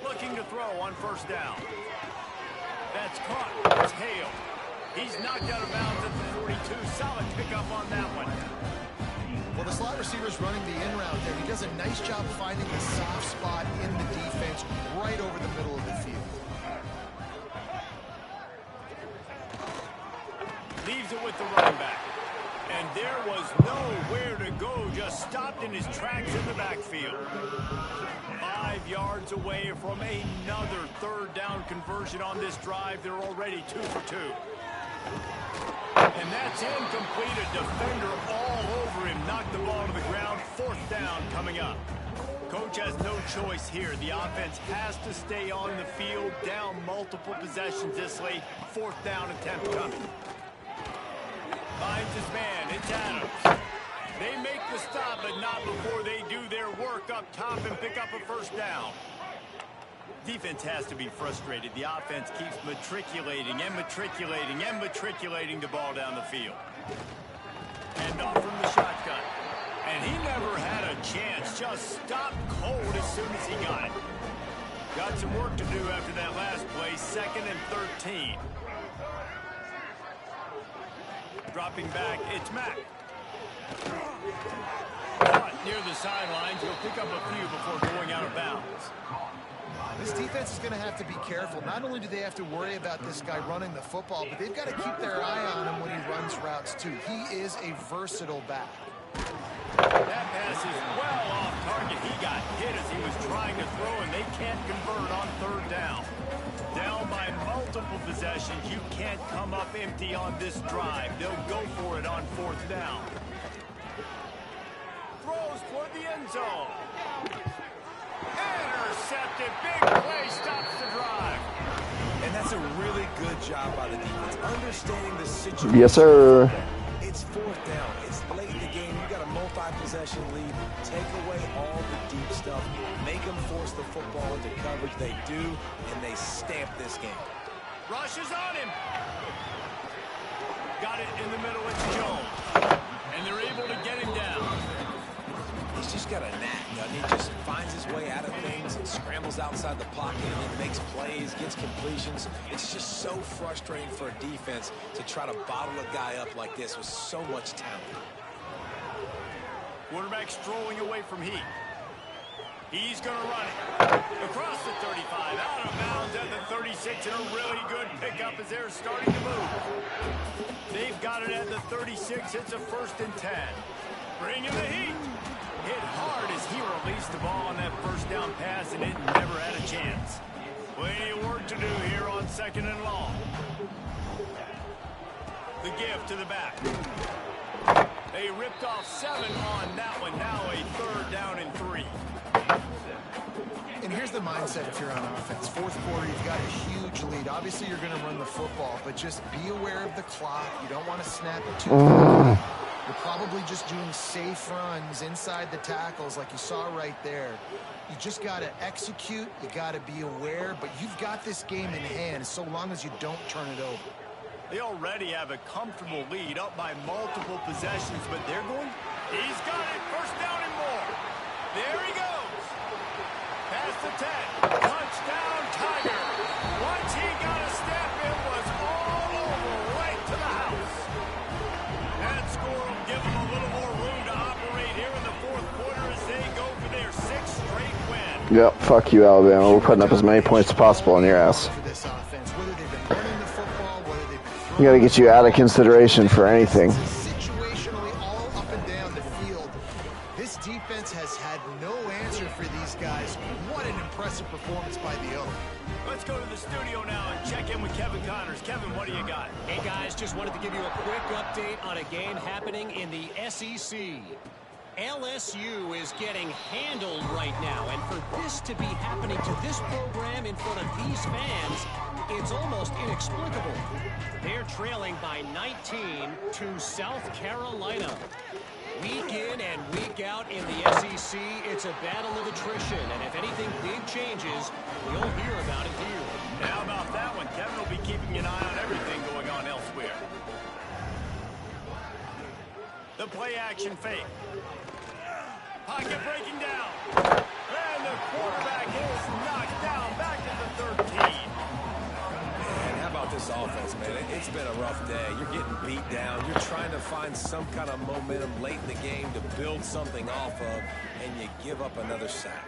Looking to throw on 1st down. That's caught. It's Hale. He's knocked out of bounds at the 42. Solid pickup on that one. Well, the slot receiver's running the in route there. He does a nice job finding the soft spot in the defense right over the middle of the field. Leaves it with the running back. And there was nowhere to go. Just stopped in his tracks in the backfield. 5 yards away from another 3rd down conversion on this drive. They're already 2 for 2. And that's incomplete. A defender all over him. Knocked the ball to the ground. 4th down coming up. Coach has no choice here. The offense has to stay on the field. Down multiple possessions this late. 4th down attempt coming. Finds his man. It's Adams. They make the stop, but not before they do their work up top and pick up a 1st down. Defense has to be frustrated. The offense keeps matriculating and matriculating and matriculating the ball down the field. Hand off from the shotgun. And he never had a chance. Just stopped cold as soon as he got it. Got some work to do after that last play. 2nd and 13. Dropping back, it's Mack. Caught near the sidelines. He'll pick up a few before going out of bounds. This defense is going to have to be careful. Not only do they have to worry about this guy running the football, but they've got to keep their eye on him when he runs routes too. He is a versatile back. That pass is well off target. He got hit as he was trying to throw, and they can't convert on 3rd down. Down by multiple possessions. You can't come up empty on this drive. They'll go for it on 4th down. Throws toward the end zone. Intercepted. Big play stops the drive. And that's a really good job by the defense. Understanding the situation. Yes, sir. It's 4th down. It's late in the game. You got a multi-possession lead. Take away all the deep stuff. Make them force the football into coverage. They do, and they stamp this game. Rushes on him. Got it in the middle. It's Jones. And they're able to get him down. He's just got a knack. He just finds his way out of things and scrambles outside the pocket and makes plays, gets completions. It's just so frustrating for a defense to try to bottle a guy up like this with so much talent. Quarterback strolling away from Heat. He's going to run it. Across the 35, out of bounds at the 36, and a really good pickup as they're starting to move. They've got it at the 36. It's a 1st and 10. Bring in the Heat. Hit hard as he released the ball on that 1st down pass, and it never had a chance. Plenty of work to do here on 2nd and long. The give to the back. They ripped off 7 on that one. Now a 3rd down and 3. And here's the mindset if you're on offense. 4th quarter, you've got a huge lead. Obviously, you're going to run the football, but just be aware of the clock. You don't want to snap it too quickly. You're probably just doing safe runs inside the tackles like you saw right there. You just got to execute. You got to be aware, but you've got this game in hand so long as you don't turn it over. They already have a comfortable lead up by multiple possessions, but they're going. He's got it. First down and more. There he goes. Past the 10. Touchdown, Tiger. Once he got a step, it was all over right to the house. That score will give them a little more room to operate here in the fourth quarter as they go for their 6th straight win. Yep, fuck you, Alabama. We're putting up as many points as possible on your ass. We gotta get you out of consideration for anything. Situationally all up and down the field. This defense has had no answer for these guys. What an impressive performance by the Oak. Let's go to the studio now and check in with Kevin Connors. Kevin, what do you got? Hey, guys, just wanted to give you a quick update on a game happening in the SEC. LSU is getting handled right now, and for this to be happening to this program in front of these fans, it's almost inexplicable. They're trailing by 19 to South Carolina. Week in and week out in the SEC, it's a battle of attrition, and if anything big changes, you'll hear about it here. How about that one? Kevin will be keeping an eye on everything going on elsewhere. The play action fake. Pocket breaking down. And the quarterback is knocked down back to the 13. And how about this offense, man? It's been a rough day. You're getting beat down. You're trying to find some kind of momentum late in the game to build something off of, and you give up another sack.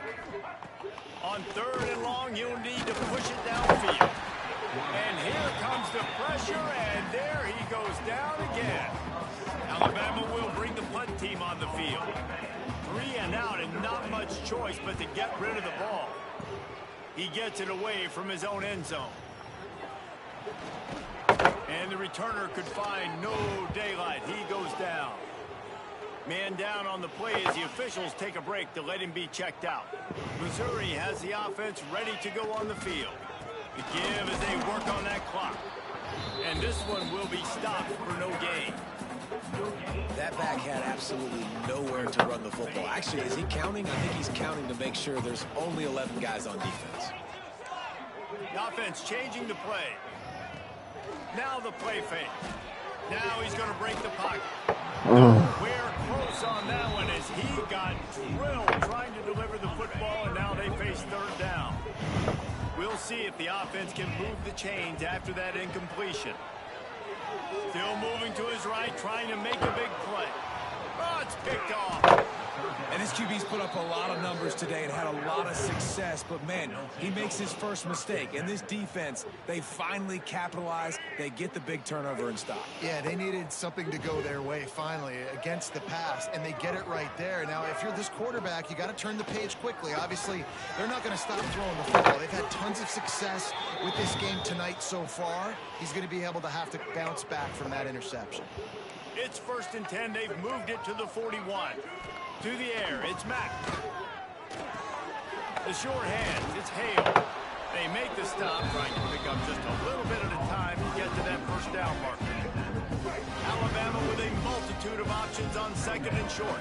On 3rd and long, you'll need to push it downfield. And here comes the pressure, and there he goes down again. Alabama will bring the punt team on the field. 3 and out and not much choice but to get rid of the ball. He gets it away from his own end zone. And the returner could find no daylight. He goes down. Man down on the play as the officials take a break to let him be checked out. Missouri has the offense ready to go on the field. The give as they work on that clock. And this one will be stopped for no gain. That back had absolutely nowhere to run the football. Actually, is he counting? I think he's counting to make sure there's only 11 guys on defense. The offense changing the play. Now the play fake. Now he's going to break the pocket. Nowhere close on that one as he got drilled trying to deliver the football, and now they face 3rd down. We'll see if the offense can move the chains after that incompletion. Still moving to his right, trying to make a big play. Oh, it's picked off. And this QB's put up a lot of numbers today and had a lot of success, but man, he makes his first mistake. And this defense, they finally capitalize. They get the big turnover and stop. Yeah, they needed something to go their way finally against the pass, and they get it right there. Now, if you're this quarterback, you got to turn the page quickly. Obviously, they're not going to stop throwing the football. They've had tons of success with this game tonight so far. He's going to be able to have to bounce back from that interception. It's 1st and 10. They've moved it to the 41. To the air, it's Mack. The short hands, it's Hale. They make the stop, trying to pick up just a little bit at a time to get to that 1st down marker. Alabama with a multitude of options on 2nd and short.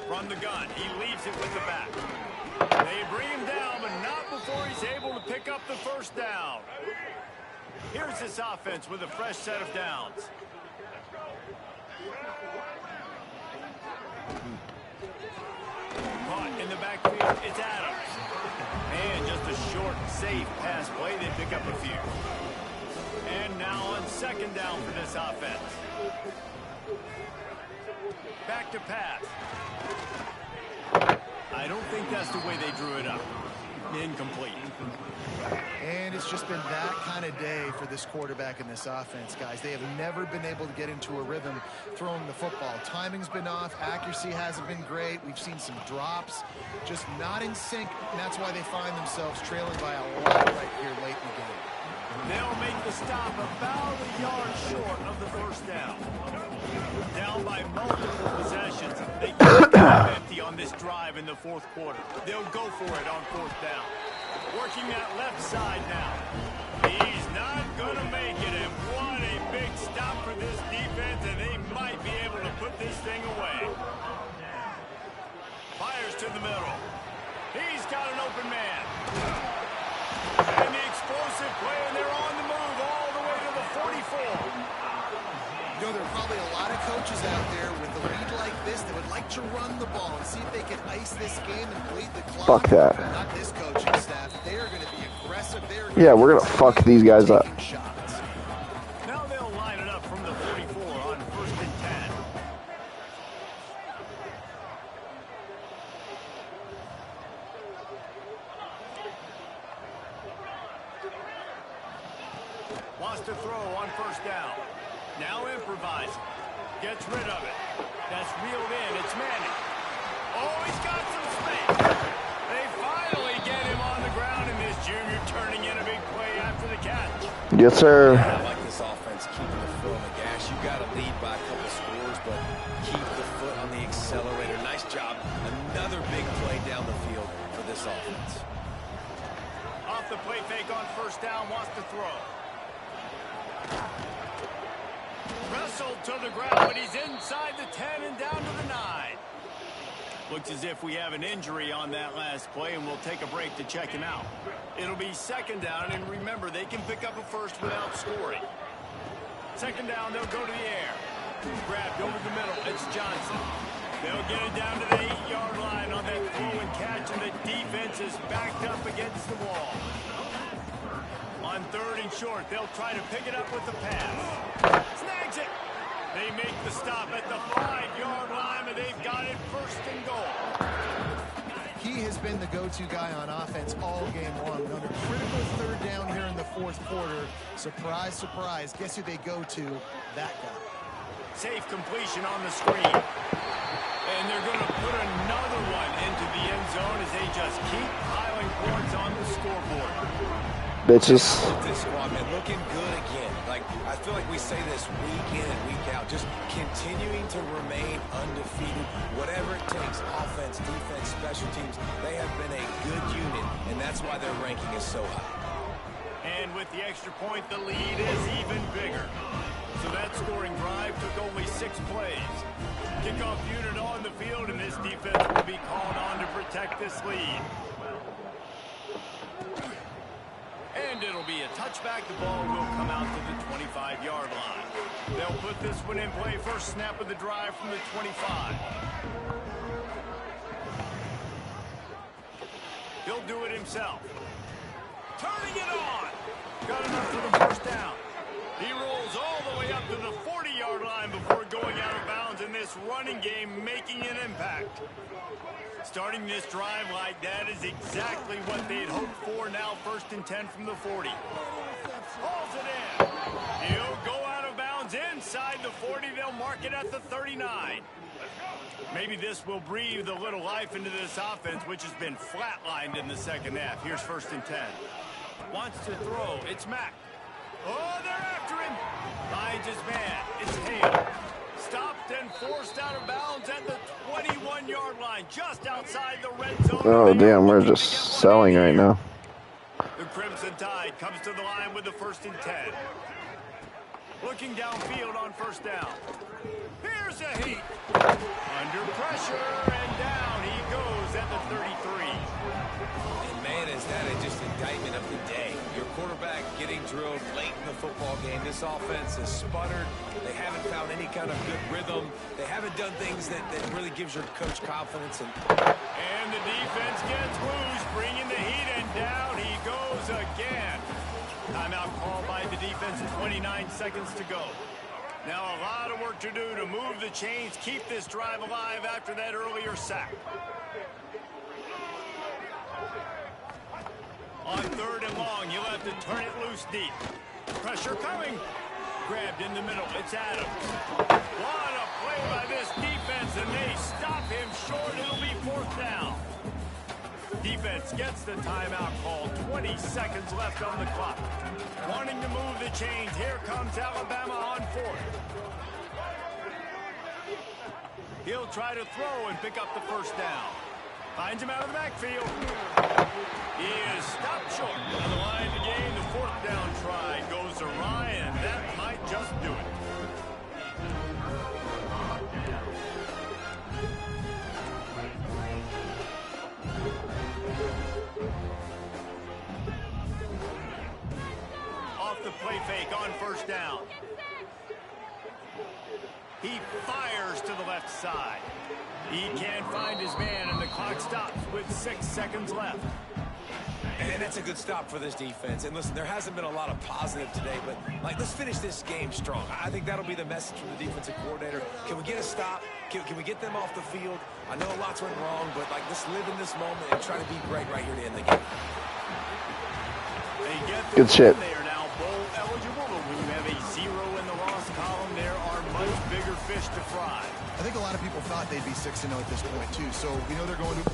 From the gun, he leaves it with the back. They bring him down, but not before he's able to pick up the 1st down. Here's this offense with a fresh set of downs. Caught in the backfield, it's Adams. And just a short, safe pass play, they pick up a few. And now on 2nd down for this offense. Back to pass. I don't think that's the way they drew it up. Incomplete. And it's just been that kind of day for this quarterback and this offense, guys. They have never been able to get into a rhythm throwing the football. Timing's been off. Accuracy hasn't been great. We've seen some drops. Just not in sync, and that's why they find themselves trailing by a lot right here late in the game. They'll make the stop about a yard short of the 1st down. Down by multiple possessions. They keep it empty on this drive in the 4th quarter. They'll go for it on 4th down. Working that left side now. He's not going to make it, and what a big stop for this defense, and they might be able to put this thing away. Fires to the middle. He's got an open man. And the explosive play, and they're on the move all the way to the 44. You know, there are probably a lot of coaches out there with a lead like this that would like to run the ball and see if they can ice this game and bleed the clock. Fuck that. Not this coaching staff. They're going to be aggressive. Yeah, we're gonna fuck these guys up. Shots. Now they'll line it up from the 44 on 1st and 10. Wants to throw on 1st down. Now improvising. Gets rid of it. That's reeled in. It's Manning. Oh, he's got some space. They finally get him on the ground, and this junior turning in a big play after the catch. Yes, sir. I like this offense keeping the foot on the gas. You got to lead by a couple scores, but keep the foot on the accelerator. Nice job. Another big play down the field for this offense. Off the play fake on 1st down, wants to throw. Wrestled to the ground, but he's inside the 10 and down to the 9. Looks as if we have an injury on that last play, and we'll take a break to check him out. It'll be 2nd down, and remember, they can pick up a first without scoring. 2nd down, they'll go to the air. Grabbed over the middle. It's Johnson. They'll get it down to the 8-yard line on that throw and catch, and the defense is backed up against the wall. On 3rd and short, they'll try to pick it up with the pass. Snags it. They make the stop at the 5-yard line, and they've got it 1st and goal. He has been the go-to guy on offense all game long. On a critical 3rd down here in the 4th quarter, surprise, surprise, guess who they go to? That guy. Safe completion on the screen. And they're going to put another one into the end zone as they just keep piling points on the scoreboard. Bitches. This squad, man, looking good again. Like, I feel like we say this week in and week out, just continuing to remain undefeated. Whatever it takes, offense, defense, special teams, they have been a good unit, and that's why their ranking is so high. And with the extra point, the lead is even bigger. So that scoring drive took only 6 plays. Kickoff unit on the field, and this defense will be called on to protect this lead. And it'll be a touchback. The ball will come out to the 25-yard line. They'll put this one in play. First snap of the drive from the 25. He'll do it himself. Turning it on. Got enough for the 1st down. He rolls all the way up to the 40-yard line before going out of bounds, in this running game making an impact. Starting this drive like that is exactly what they'd hoped for. Now 1st and 10 from the 40. Hauls it in. He'll go out of bounds inside the 40. They'll mark it at the 39. Maybe this will breathe a little life into this offense, which has been flatlined in the 2nd half. Here's 1st and 10. Wants to throw. It's Mack. Oh, they're after him. Finds his man. It's Hale. Stopped and forced out of bounds at the 21-yard line, just outside the red zone. Oh, damn, we're just selling right now. The Crimson Tide comes to the line with the 1st and 10. Looking downfield on 1st down. Here's a heat. Under pressure, and down he goes at the 33. And man, is that just indictment of the day. Your quarterback getting drilled late in the football game. This offense has sputtered. They haven't found any kind of good rhythm. They haven't done things that really gives your coach confidence. And the defense gets loose, bringing the heat, and down he goes again. Timeout called by the defense, 29 seconds to go. Now a lot of work to do to move the chains, keep this drive alive after that earlier sack. On 3rd and long, you'll have to turn it loose deep. Pressure coming. Grabbed in the middle. It's Adams. What a play by this defense, and they stop him short. It'll be 4th down. Defense gets the timeout call. 20 seconds left on the clock. Wanting to move the chains. Here comes Alabama on 4th. He'll try to throw and pick up the 1st down. Finds him out of the backfield. He is stopped short. On the line to gain, the 4th down try goes awry, and that might just do it. He fires to the left side. He can't find his man, and the clock stops with 6 seconds left. And that's a good stop for this defense. And listen, there hasn't been a lot of positive today, but let's finish this game strong. I think that'll be the message from the defensive coordinator. Can we get a stop? Can we get them off the field? I know lots went wrong, but let's live in this moment and try to be great right here to end the game. They get the Good shit. They are now bowl eligible, but when you have a 0 in the loss column, there are much bigger fish to fry. I think a lot of people thought they'd be 6-0 at this point, too. So we know they're going to...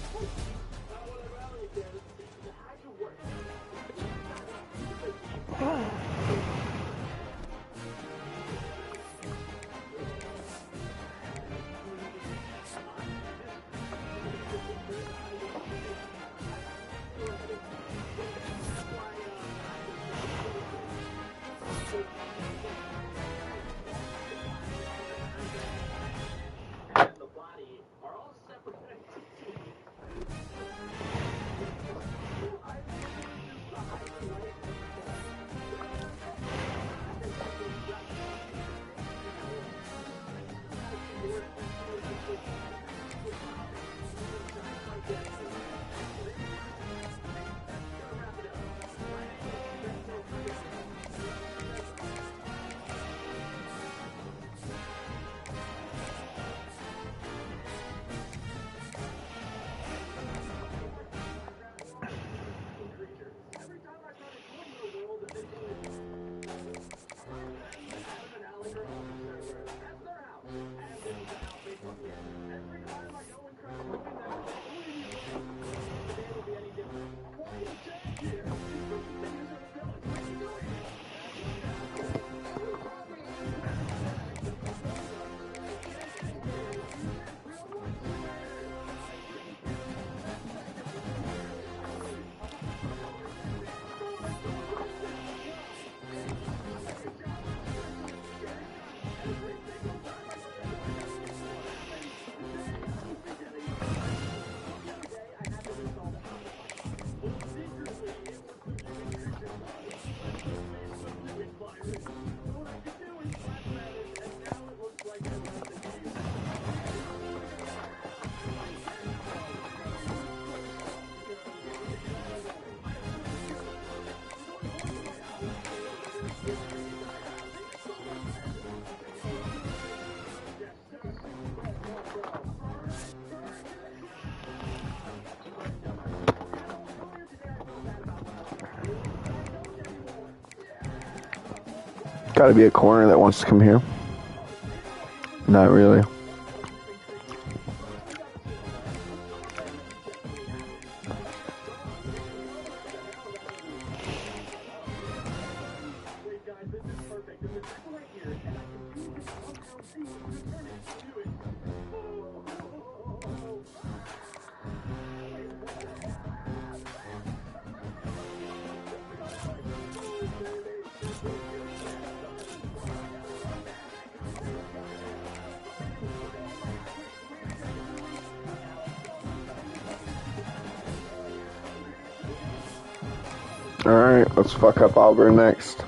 Gotta be a corner that wants to come here. Not really. Alright, let's fuck up Auburn next.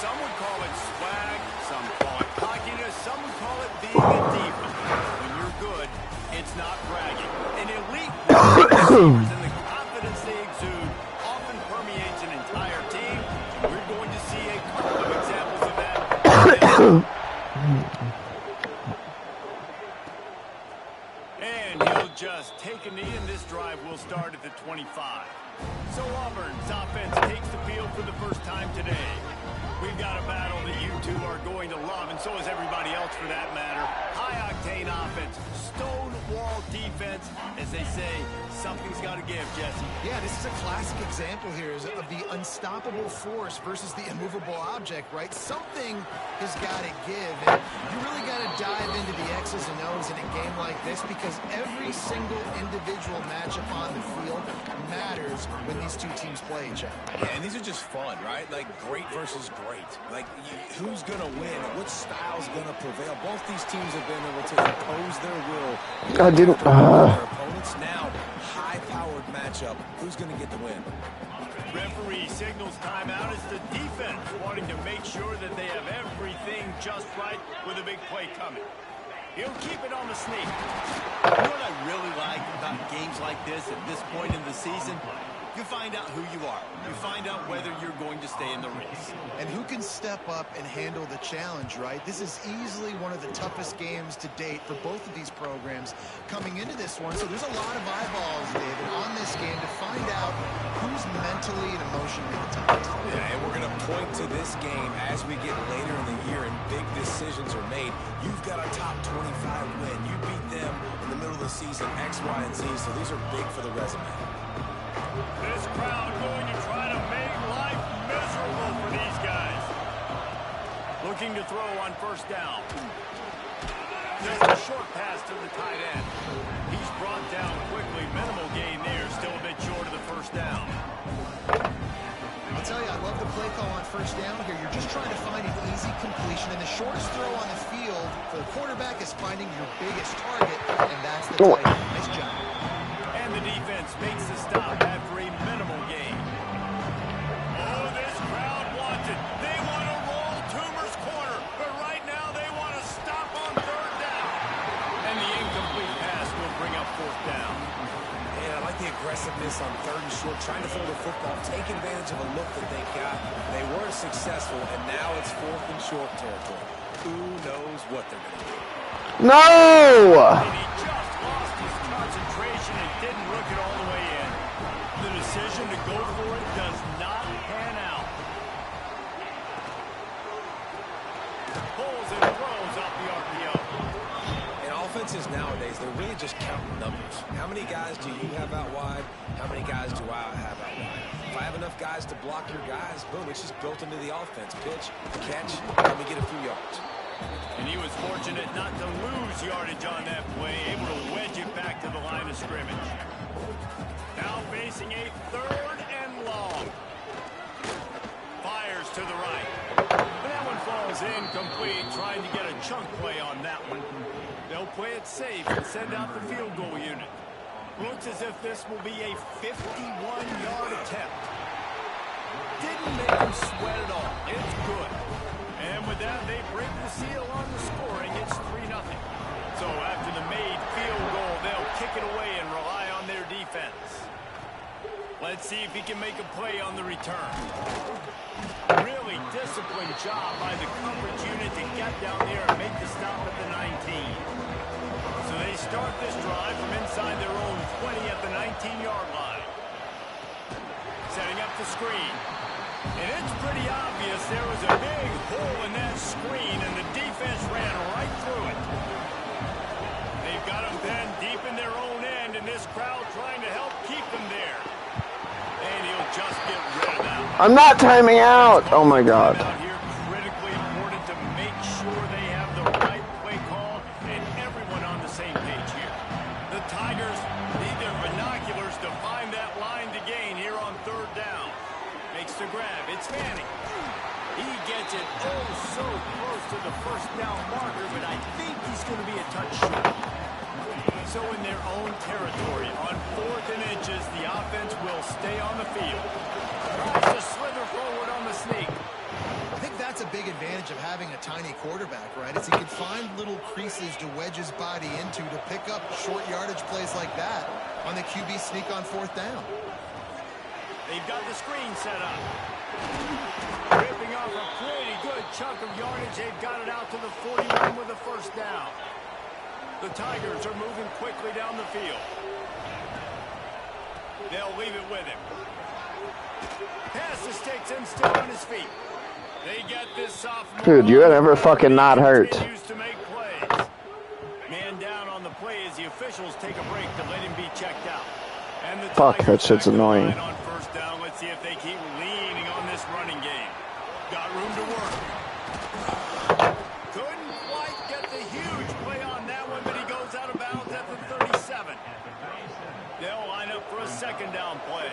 Some would call it swag, some call it cockiness, some would call it being a diva. When you're good, it's not bragging. An elite receivers and the confidence they exude often permeates an entire team. We're going to see a couple of examples of that. And he'll just take a knee, and this drive will start at the 25. So Auburn's offense takes the field for the first time today. We've got a battle that you two are going to love, and so is everybody else for that matter. High-octane offense, stone wall defense. As they say, something's got to give, Jesse. Yeah, this is a classic example here of the unstoppable force versus the immovable object, right? Something has got to give, and you really got to dive into the X's and O's in a game like this because every single individual matchup on the field matters when these two teams play each other. Yeah, and these are just fun, right? Like great versus great. Like who's going to win? What style's going to prevail? Both these teams have been able to impose their will. I didn't. Their opponents now, high-powered matchup. Who's going to get the win? Referee signals timeout as the defense wanting to make sure that they have everything just right with a big play coming. He'll keep it on the sneak. You know what I really like about games like this at this point in the season? You find out who you are. You find out whether you're going to stay in the race. And who can step up and handle the challenge, right? This is easily one of the toughest games to date for both of these programs coming into this one. So there's a lot of eyeballs, David, on this game to find out who's mentally and emotionally the toughest. Yeah, and we're going to point to this game as we get later in the year and big decisions are made. You've got a top 25 win. You beat them in the middle of the season, X, Y, and Z. So these are big for the resume. This crowd going to try to make life miserable for these guys. Looking to throw on first down. Just a short pass to the tight end. He's brought down quickly. Minimal gain there. Still a bit short of the first down. I'll tell you, I love the play call on first down here. You're just trying to find an easy completion, and the shortest throw on the field for the quarterback is finding your biggest target, and that's the tight end. Nice job. And the defense makes the stop after a minimal gain. Oh, this crowd wants it. They want to roll Toomer's corner, but right now they want to stop on third down. And the incomplete pass will bring up fourth down. And I like the aggressiveness on third and short, trying to throw the football, take advantage of a look that they got. They weren't successful, and now it's fourth and short territory. Who knows what they're going to do? No! And he just lost his concentration and didn't look it all the way in. The decision to go for it does not pan out. Pulls and throws off the RPO. And offenses nowadays, they're really just counting numbers. How many guys do you have out wide? How many guys do I have out wide? If I have enough guys to block your guys, boom, it's just built into the offense. Pitch, catch, let me get a few yards. And he was fortunate not to lose yardage on that play, able to wedge it back to the line of scrimmage. Now facing a third and long. Fires to the right. That one falls incomplete, trying to get a chunk play on that one. They'll play it safe and send out the field goal unit. Looks as if this will be a 51-yard attempt. Didn't make him sweat at all. It's good. And with that, they break the seal on the scoring. It's 3-0. So after the made field goal, they'll kick it away and rely on their defense. Let's see if he can make a play on the return. Really disciplined job by the coverage unit to get down there and make the stop at the 19. So they start this drive from inside their own 20 at the 19-yard line. Setting up the screen. And it's pretty obvious there was a big hole in that screen, and the defense ran right through it. They've got them then deep in their own end, and this crowd trying to help keep them there. And he'll just get rid of that one. I'm not timing out. Oh my God. Out here, critically important to make sure they have the right play call and everyone on the same page here. The Tigers need their binoculars to find that line to gain here on third down. Makes the grab. It's Manning. He gets it oh so close to the first down marker, but I think he's going to be a touch short. So in their own territory, on 4th and inches, the offense will stay on the field. Tries to slither forward on the sneak. I think that's a big advantage of having a tiny quarterback, right? Is he can find little creases to wedge his body into to pick up short yardage plays like that on the QB sneak on 4th down. They've got the screen set up. Ripping off a pretty good chunk of yardage. They've got it out to the 41 with the first down. The Tigers are moving quickly down the field. They'll leave it with him. Pass the sticks and still on his feet. They get this sophomore. Dude, you're never fucking not hurt. Continues to make plays. Man down on on the play as the officials take a break to let him be checked out. And the Fuck, Tigers that shit's back to the annoying. line on first down. Let's see if they keep leaning on this running game. Got room to work. Couldn't quite get the huge play on that one, but he goes out of bounds at the 37. They'll line up for a second down play.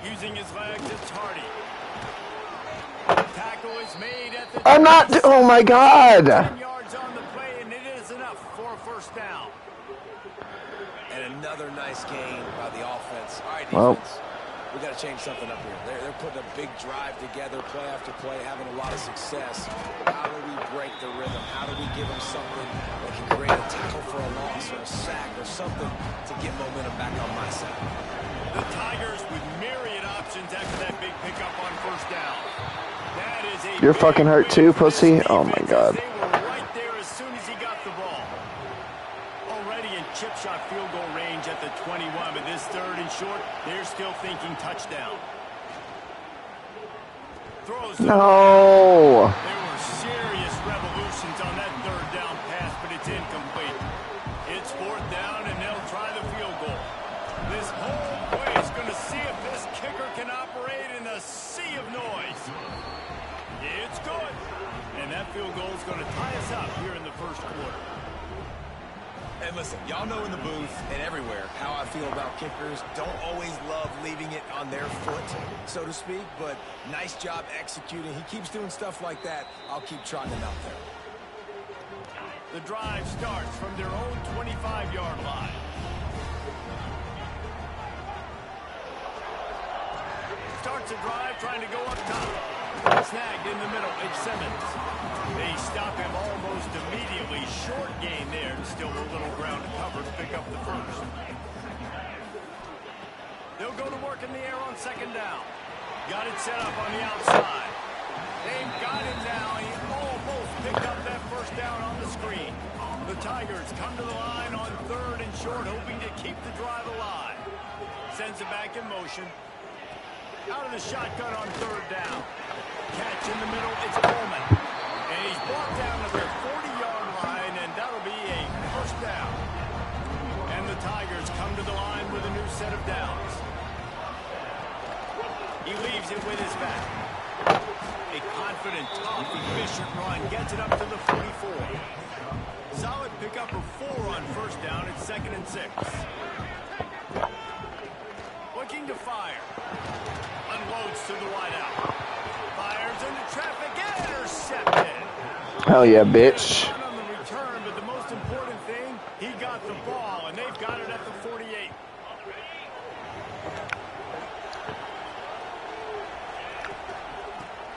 Using his legs, it's Hardy. Tackle is made at the... I'm not. Oh my God. 10 yards on the play, and it is enough for a first down. And another nice gain by the offense. All right, Well. defense. We got to change something up here. They're putting a big drive together, play after play, having a lot of success. How do we break the rhythm? How do we give them something that can create a tackle for a loss or a sack or something to get momentum back on my side? The Tigers with myriad options after that big pickup on first down. That is a You're big fucking hurt win too, for this pussy? Oh my defense, God. as they were right there as soon as he got the ball. Already in chip shot field goal range at the 21, but this third and short, they're still thinking touchdown. Throws to No. There were serious revolutions on that third down pass, but it's incomplete. It's fourth down, and they'll try the field goal. This whole play is going to see if this kicker can operate in a sea of noise. It's good. And that field goal is going to tie us up here in the first quarter. And listen, y'all know in the booth and everywhere how I feel about kickers. Don't always love leaving it on their foot, so to speak, but nice job executing. He keeps doing stuff like that. I'll keep trotting him out there. The drive starts from their own 25-yard line. Starts a drive trying to go up top. Snagged in the middle. It's Simmons. They stop him almost immediately. Short gain there. Still a little ground to cover to pick up the first. They'll go to work in the air on second down. Got it set up on the outside. They've got him now. He almost picked up that first down on the screen. The Tigers come to the line on third and short, hoping to keep the drive alive. Sends it back in motion. Out of the shotgun on third down. Catch in the middle, it's Coleman. And he's brought down to their 40-yard line, and that'll be a first down. And the Tigers come to the line with a new set of downs. He leaves it with his back. A confident, tough, efficient run gets it up to the 44. Solid pickup of 4 on first down. It's 2nd and 6. Looking to fire. Unloads to the wideout. Fires into traffic. Intercepted. Hell yeah, bitch. On the return, but the most important thing, he got the ball, and they've got it at the 48.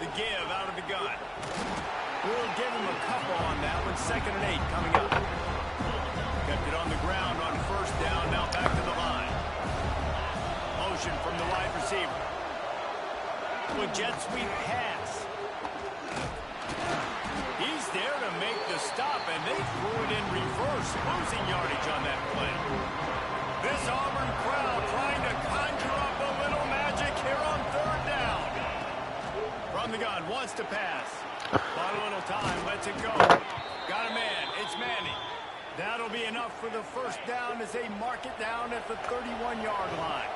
The give out of the gun. We'll give him a couple on that one. 2nd and 8 coming up. Kept it on the ground on first down. Now back to the line. Motion from the wide receiver. A jet sweep pass. He's there to make the stop, and they threw it in reverse, losing yardage on that play. This Auburn crowd trying to conjure up a little magic here on third down. From the gun, wants to pass. Bought a little time, lets it go. Got a man, it's Manning. That'll be enough for the first down as they mark it down at the 31-yard line.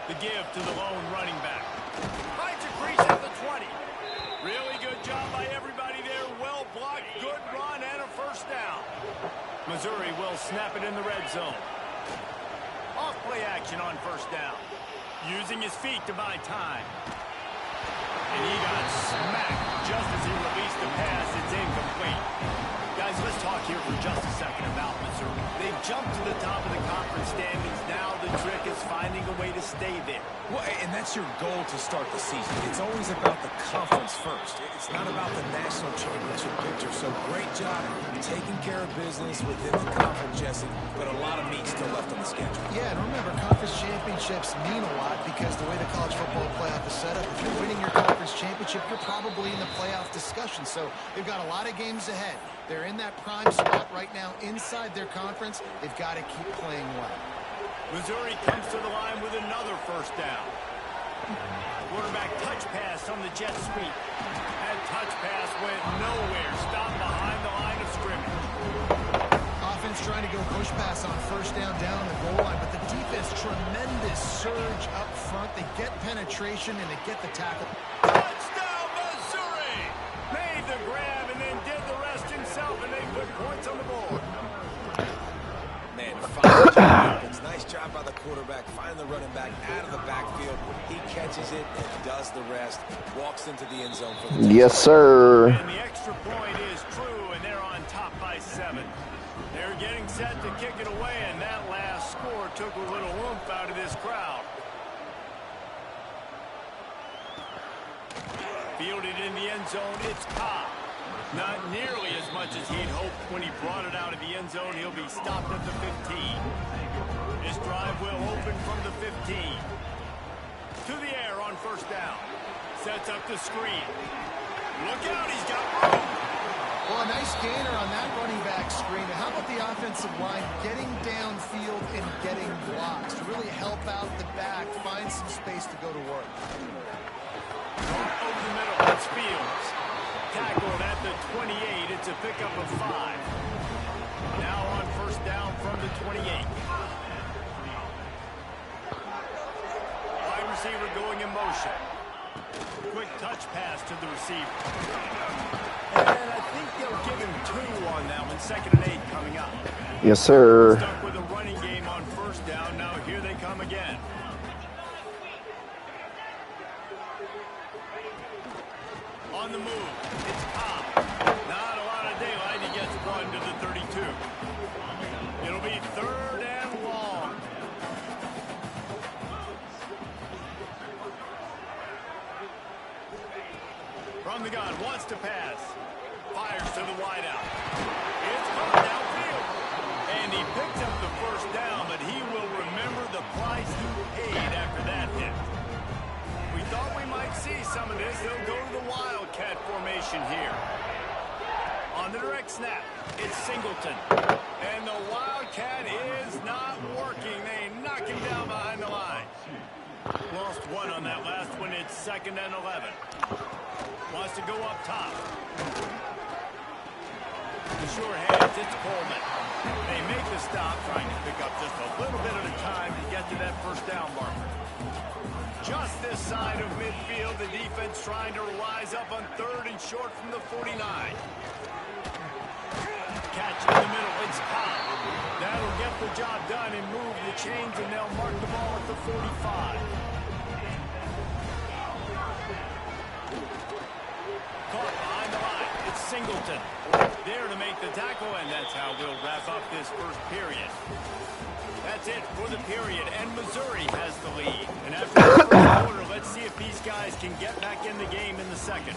The give to the lone running back. Finds a crease at the 20. Really good job by everybody there. Well blocked, good run, and a first down. Missouri will snap it in the red zone. Off play action on first down. Using his feet to buy time. And he got smacked just as he released the pass. It's incomplete. Guys, let's talk here for just a second about Missouri. They've jumped to the top of the conference standings. Now the trick is finding a way to stay there. Well, and that's your goal to start the season. It's always about the conference first. It's not about the national championship picture. So great job taking care of business within the conference, Jesse, but a lot of meat still left on the schedule. Yeah, and remember, conference championships mean a lot because the way the college football playoff is set up, if you're winning your conference championship, you're probably in the playoff discussion. So they've got a lot of games ahead. They're in that prime spot right now inside their conference. They've got to keep playing well. Missouri comes to the line with another first down. Quarterback touch pass on the jet sweep. That touch pass went nowhere. Stopped behind the line of scrimmage. Offense trying to go push pass on first down the goal line, but the defense, tremendous surge up front. They get penetration and they get the tackle. Touchdown, Missouri! Made the grab and then did the rest himself, and they put points on the board. Man, fine job. It's nice job by the quarterback. Find the running back out of the backfield. He catches it and does the rest. Walks into the end zone for the touchdown. Yes, sir. And the extra point is true, and they're on top by 7. They're getting set to kick it away, and that last score took a little oomph out of this crowd. Fielded in the end zone, it's Ncaa. Not nearly as much as he'd hoped when he brought it out of the end zone. He'll be stopped at the 15. This drive will open from the 15. To the air on first down. Sets up the screen. Look out, he's got room. Well, a nice gainer on that running back screen. How about the offensive line getting downfield and getting blocks to really help out the back, find some space to go to work. Over the middle, it's Fields. Tackled at the 28. It's a pickup of 5. Now on first down from the 28. Wide receiver going in motion. Quick touch pass to the receiver. And I think they'll give him 2 on that one. 2nd and 8 coming up. Yes, sir. Stuck with a running game on first down. Now here they come again. On the move, it's Ncaa. Not a lot of daylight. He gets 1 to the 32. It'll be 3rd and long. From the gun, wants to pass. Fires to the wideout. It's caught downfield. And he picks up the first down, but he will remember the price he paid after that hit. We thought we might see some of this. They'll go to the Wildcat formation here. On the direct snap, it's Singleton. And the Wildcat is not working. They knock him down behind the line. Lost 1 on that last one. It's 2nd and 11. Wants to go up top. The sure hands, it's Coleman. They make the stop, trying to pick up just a little bit at a time to get to that first down marker. Just this side of midfield, the defense trying to rise up on 3rd and short from the 49. Catch in the middle, it's Ncaa. That'll get the job done and move the chains, and they'll mark the ball at the 45. Caught behind the line, it's Singleton. There to make the tackle, and that's how we'll wrap up this first period. That's it for the period, and Missouri has the lead. And after the first quarter, let's see if these guys can get back in the game in the second.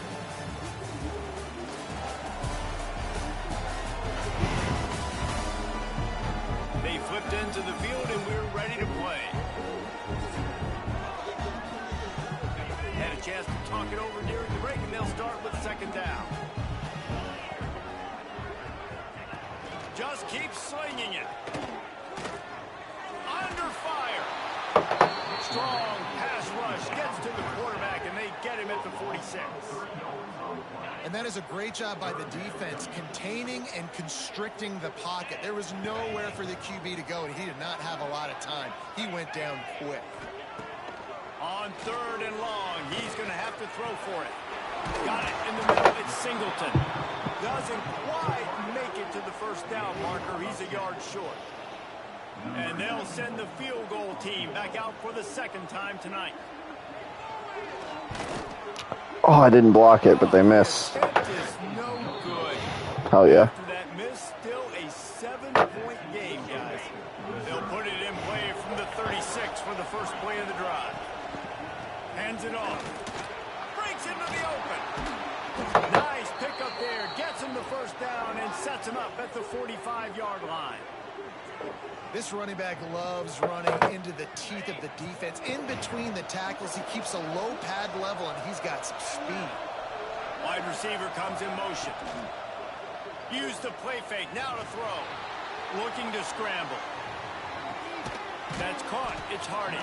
They flipped into the field, and we're ready to play. Had a chance to talk it over during the break, and they'll start with 2nd down. Just keep slinging it. Under fire. Strong pass rush gets to the quarterback, and they get him at the 46. And that is a great job by the defense, containing and constricting the pocket. There was nowhere for the QB to go, and he did not have a lot of time. He went down quick. On 3rd and long, he's going to have to throw for it. Got it in the middle. It's Singleton. Doesn't quite make it to the first down marker. He's a yard short. And they'll send the field goal team back out for the 2nd time tonight. Oh, I didn't block it, but they missed. It is no good. Hell yeah. After that miss, still a 7-point game, guys. They'll put it in play from the 36 for the first play of the drive. Hands it off. Breaks into the open. Nice pickup there. Gets him the first down and sets him up at the 45-yard line. This running back loves running into the teeth of the defense. In between the tackles, he keeps a low pad level, and he's got some speed. Wide receiver comes in motion. Use the play fake. Now to throw. Looking to scramble. That's caught. It's Hardy.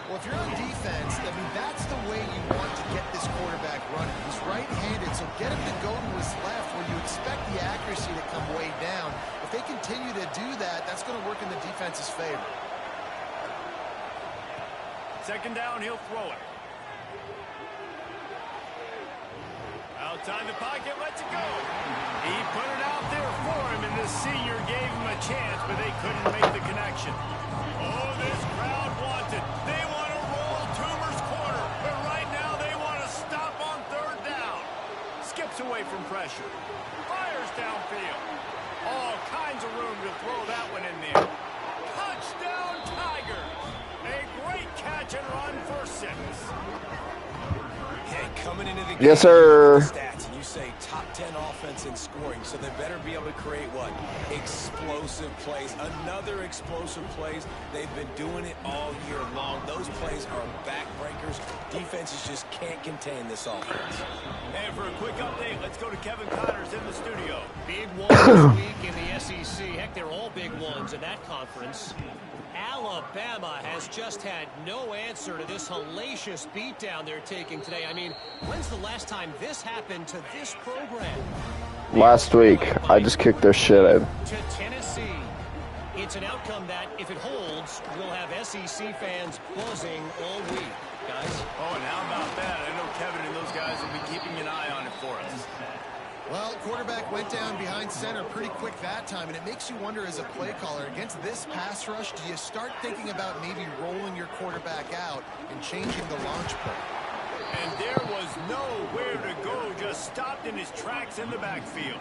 Well, if you're on defense, I mean, that's the way you want to get this quarterback running. He's right-handed, so get him to go to his left where you expect the accuracy to come way down. If they continue to do that, that's going to work in the defense's favor. Second down, he'll throw it. Outside the pocket, lets it go. He put it out there for him, and the senior gave him a chance, but they couldn't make the connection. Oh, this crowd wants it. They want to roll Toomer's corner, but right now they want to stop on third down. Skips away from pressure. Fires downfield. All kinds of room to throw that one in there. Touchdown, Tigers. A great catch and run for 6. Hey, coming into the game, Yes, sir. Stats, and you say top 10 offense in scoring, so they better be able to create what? Explosive plays. Another explosive plays. They've been doing it all year long. Those plays are backbreakers. Defenses just can't contain this offense. And for a quick update, let's go to Kevin Connors in the studio. Big one this week in the SEC. Heck, they're all big ones in that conference. Alabama has just had no answer to this hellacious beatdown they're taking today. I mean, when's the last time this happened to this program? Last week, I just kicked their shit in. To Tennessee. It's an outcome that, if it holds, will have SEC fans buzzing all week, guys. Oh, and how about that? I know Kevin and those guys will be keeping an eye on it for us. Well, quarterback went down behind center pretty quick that time, and it makes you wonder as a play caller, against this pass rush, do you start thinking about maybe rolling your quarterback out and changing the launch play? And there was nowhere to go, just stopped in his tracks in the backfield.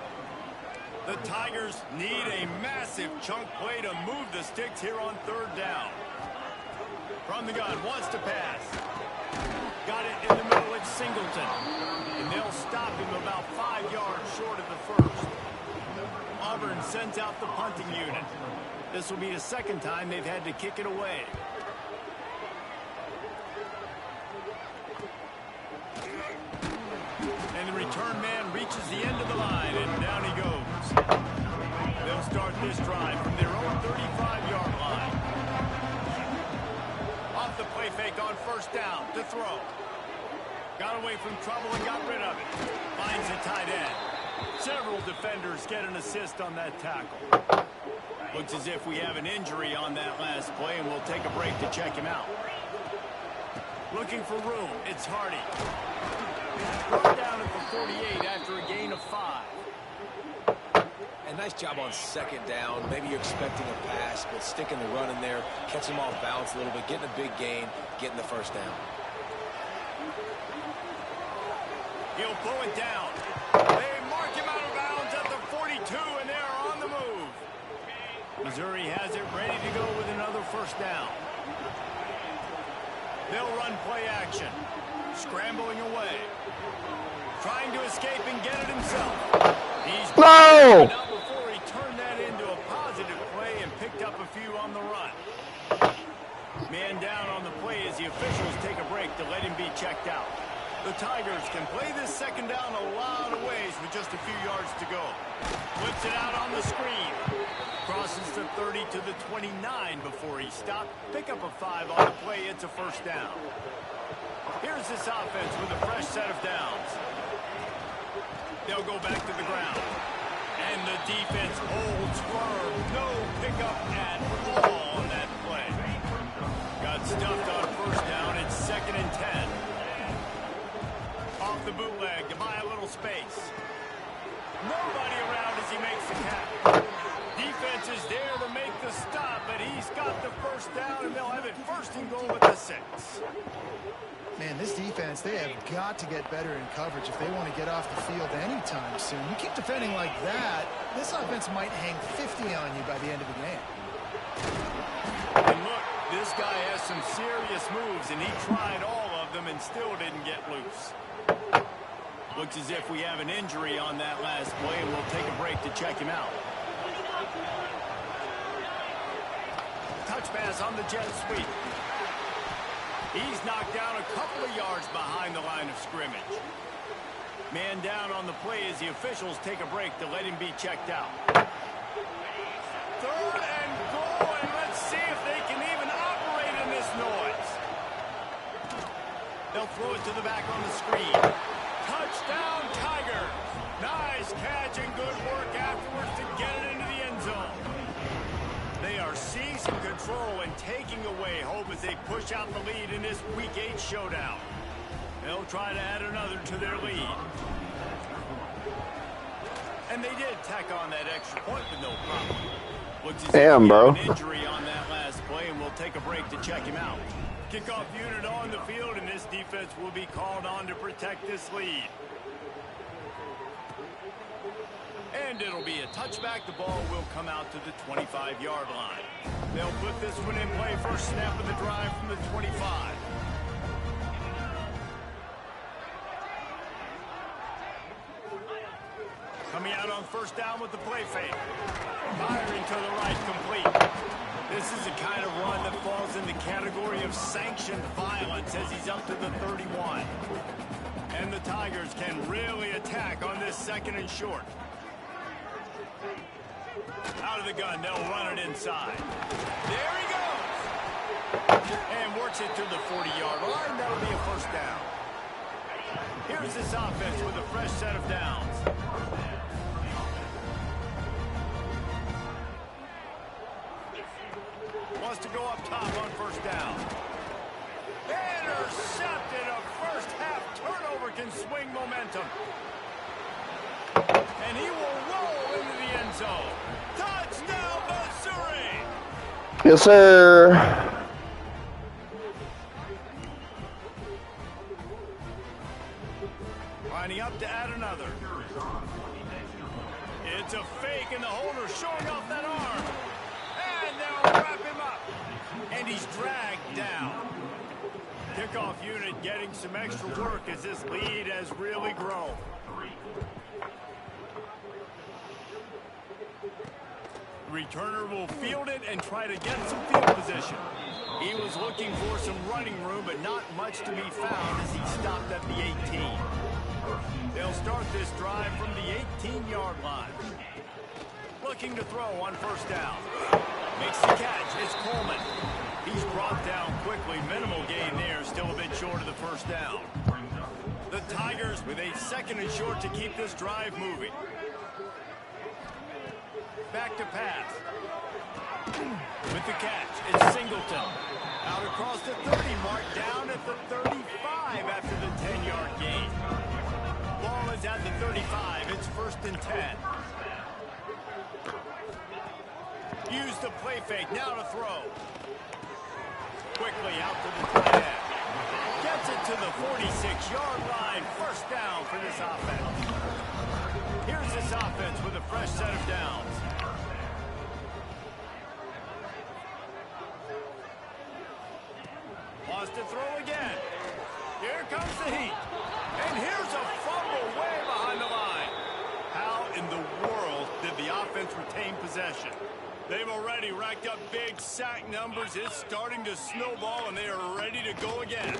The Tigers need a massive chunk play to move the sticks here on third down. From the gun, wants to pass. Got it in the middle, it's Singleton. And they'll stop him about 5 yards short of the first. Auburn sends out the punting unit. This will be the second time they've had to kick it away. And the return man reaches the end of the line, and down he goes. They'll start this drive from their own 35-yard line. Off the play fake on first down to throw. Got away from trouble and got rid of it. Finds a tight end. Several defenders get an assist on that tackle. Looks as if we have an injury on that last play, and we'll take a break to check him out. Looking for room. It's Hardy. Brought down at the 48 after a gain of 5. And nice job on second down. Maybe you're expecting a pass, but sticking the run in there, catch him off balance a little bit, getting a big gain, getting the first down. He'll pull it down. They mark him out of bounds at the 42, and they're on the move. Missouri has it ready to go with another first down. They'll run play action. Scrambling away. Trying to escape and get it himself. He's No! out before he turned that into a positive play and picked up a few on the run. Man down on the play as the officials take a break to let him be checked out. The Tigers can play this second down a lot of ways with just a few yards to go. Flips it out on the screen. Crosses the 30 to the 29 before he stopped. Pick up a 5 on the play. It's a first down. Here's this offense with a fresh set of downs. They'll go back to the ground. And the defense holds firm. No pickup at all on that play. Got stuffed on first down. It's 2nd and 10. Off the bootleg to buy a little space. Nobody around as he makes the catch. Defense is there to make the stop, but he's got the first down, and they'll have it 1st and goal at the 6. Man, this defense, they have got to get better in coverage if they want to get off the field anytime soon. You keep defending like that, this offense might hang 50 on you by the end of the game. And look, this guy has some serious moves, and he tried all of them and still didn't get loose. Looks as if we have an injury on that last play, and we'll take a break to check him out. Touch pass on the jet sweep. He's knocked down a couple of yards behind the line of scrimmage. Man down on the play as the officials take a break to let him be checked out. 3rd and goal, and let's see if they can even operate in this noise. throw it to the back on the screen. Touchdown, Tiger. Nice catch and good work afterwards to get it into the end zone. They are seizing control and taking away hope as they push out the lead in this Week 8 showdown. They'll try to add another to their lead. And they did tack on that extra point with no problem. Looks as if he had an injury on that last play, and we'll take a break to check him out. Kickoff unit on the field, and this defense will be called on to protect this lead. And it'll be a touchback. The ball will come out to the 25-yard line. They'll put this one in play. First snap of the drive from the 25. Coming out on first down with the play fake. Firing to the right, complete. This is the kind of run that falls in the category of sanctioned violence as he's up to the 31. And the Tigers can really attack on this second and short. Out of the gun, they'll run it inside. There he goes! And works it to the 40-yard line. That'll be a first down. Here's this offense with a fresh set of downs. Wants to go up top on first down. Intercepted. A first half turnover can swing momentum. And he will roll into the end zone. Touchdown, Missouri! Yes, sir. Lining up to add another. It's a fake, and the holder showing off that arm. And they'll wrap him up. And he's dragged down. Kickoff unit getting some extra work as this lead has really grown. Returner will field it and try to get some field position. He was looking for some running room, but not much to be found as he stopped at the 18. They'll start this drive from the 18-yard line. Looking to throw on first down. Makes the catch. It's Coleman. He's brought down quickly. Minimal gain there. Still a bit short of the first down. The Tigers with a second and short to keep this drive moving. Back to pass. With the catch, it's Singleton. Out across the 30 mark, down at the 35 after the 10-yard gain. Ball is at the 35. It's first and 10. Use the play fake. Now to throw. Quickly out to the tight end. Gets it to the 46-yard line. First down for this offense. Here's this offense with a fresh set of downs. Wants to throw again. Here comes the heat. And here's a fumble way behind the line. How in the world did the offense retain possession? They've already racked up big sack numbers. It's starting to snowball, and they are ready to go again.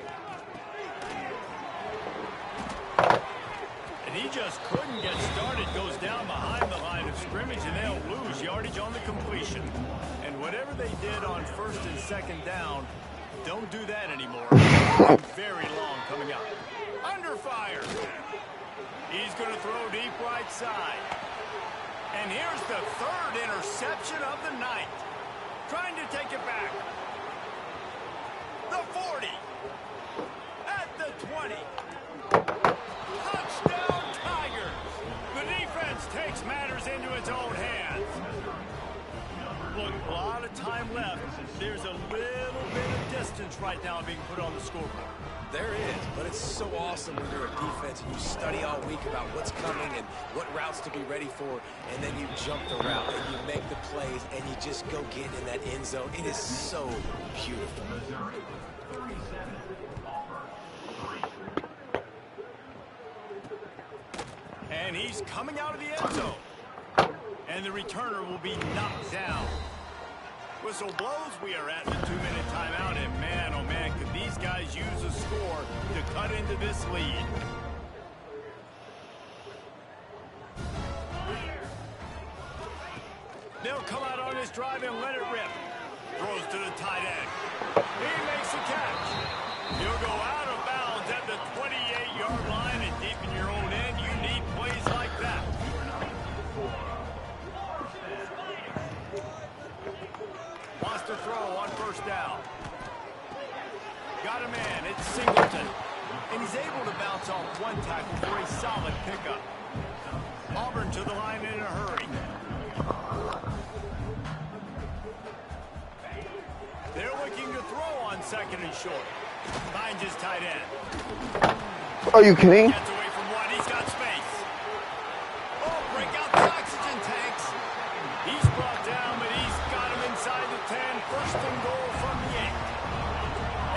And he just couldn't get started. Goes down behind the line of scrimmage, and they'll lose yardage on the completion. And whatever they did on first and second down, don't do that anymore. Very long coming up. Under fire. He's going to throw deep right side. And here's the third interception of the night. Trying to take it back. The 40. At the 20. Touchdown, Tigers. The defense takes matters into its own hands. Look, a lot of time left. There's a little bit of distance right now being put on the scoreboard. There is, but it's so awesome when you're a defense and you study all week about what's coming and what routes to be ready for, and then you jump the route and you make the plays and you just go get in that end zone. It is so beautiful. And he's coming out of the end zone. And the returner will be knocked down. Whistle blows. We are at the 2-minute timeout. And man, oh man, could these guys use a score to cut into this lead. They'll come out on this drive and let it rip. Throws to the tight end. He makes the catch. He'll go out of bounds at the down. Got a man. It's Singleton. And he's able to bounce off one tackle for a solid pickup. Auburn to the line in a hurry. They're looking to throw on 2nd and short. Finds his tight end. Are you kidding? Gets away from one. He's got space. Oh, break out the oxygen tanks. He's brought down, but he's got him inside the 10. 1st and goal from the 8.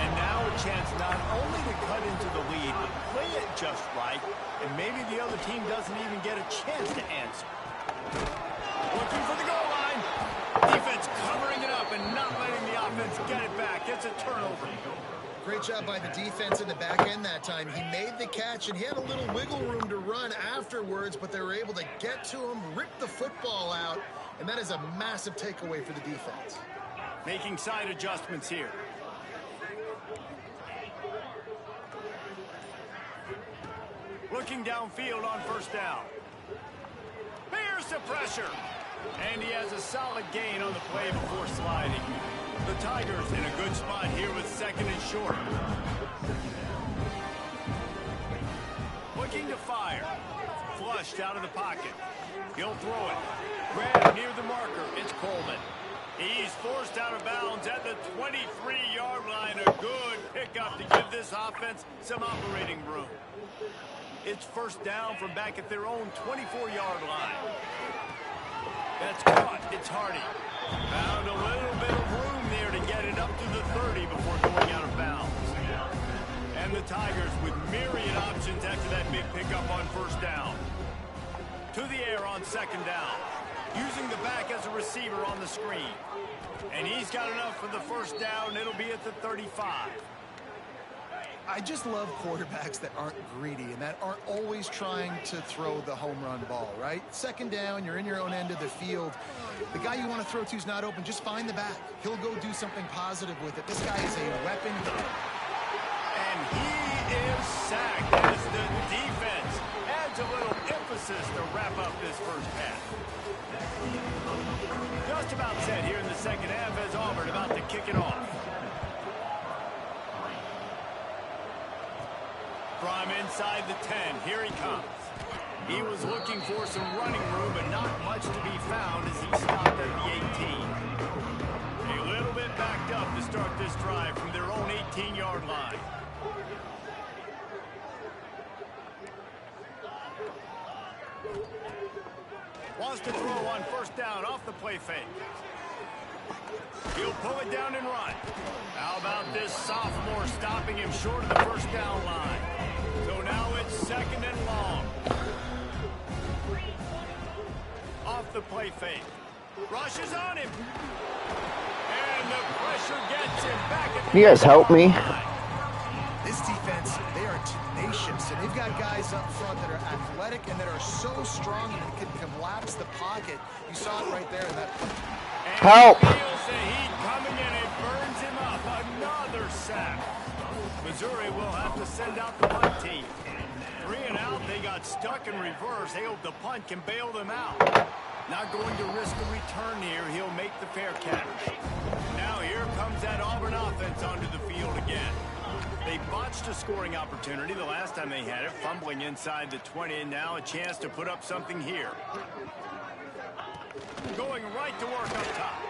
And now a chance not only to cut into the lead, but play it just right, and maybe the other team doesn't even get a chance to answer. Looking for the goal line. Defense covering it up and not letting the offense get it back. It's a turnover. Great job by the defense in the back end that time. He made the catch, and he had a little wiggle room to run afterwards, but they were able to get to him, rip the football out, and that is a massive takeaway for the defense. Making side adjustments here. Looking downfield on 1st down. Here's the pressure. And he has a solid gain on the play before sliding. The Tigers in a good spot here with 2nd and short. Looking to fire. Flushed out of the pocket. He'll throw it. Grab near the marker. It's Coleman. He's forced out of bounds at the 23-yard line. A good pickup to give this offense some operating room. It's 1st down from back at their own 24-yard line. That's caught. It's Hardy. Found a little bit of room there to get it up to the 30 before going out of bounds. And the Tigers with myriad options after that big pickup on 1st down. To the air on 2nd down. Using the back as a receiver on the screen. And he's got enough for the 1st down. It'll be at the 35. I just love quarterbacks that aren't greedy and that aren't always trying to throw the home run ball, right? 2nd down, you're in your own end of the field. The guy you want to throw to is not open. Just find the back. He'll go do something positive with it. This guy is a weapon. And he is sacked as the defense adds a little emphasis to wrap up this 1st half. Just about set here in the 2nd half as Auburn about to kick it off. From inside the 10, here he comes. He was looking for some running room, but not much to be found as he stopped at the 18. A little bit backed up to start this drive from their own 18-yard line. Wants to throw on 1st down off the play fake. He'll pull it down and run. How about this sophomore stopping him short of the 1st down line? So now it's 2nd and long. Off the play fake. Rushes on him. And the pressure gets him back at the Can you guys help me? This defense, they are tenacious, and they've got guys up front that are athletic and that are so strong and can collapse the pocket. You saw it right there in that play. Help! And he feels the heat coming in and burns him up. Another sack. Missouri will have to send out the punt team. 3 and out, they got stuck in reverse. They hope the punt can bail them out. Not going to risk a return here. He'll make the fair catch. Now here comes that Auburn offense onto the field again. They botched a scoring opportunity the last time they had it, fumbling inside the 20, and now a chance to put up something here. Going right to work up top.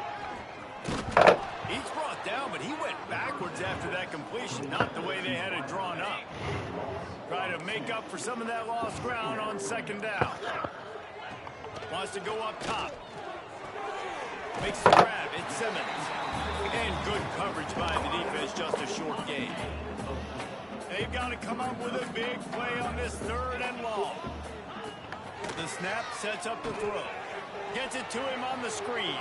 He's brought down, but he went backwards after that completion, not the way they had it drawn up. Try to make up for some of that lost ground on 2nd down. Wants to go up top. Makes the grab. It's Simmons. And good coverage by the defense, just a short gain. They've got to come up with a big play on this 3rd and long. The snap sets up the throw. Gets it to him on the screen.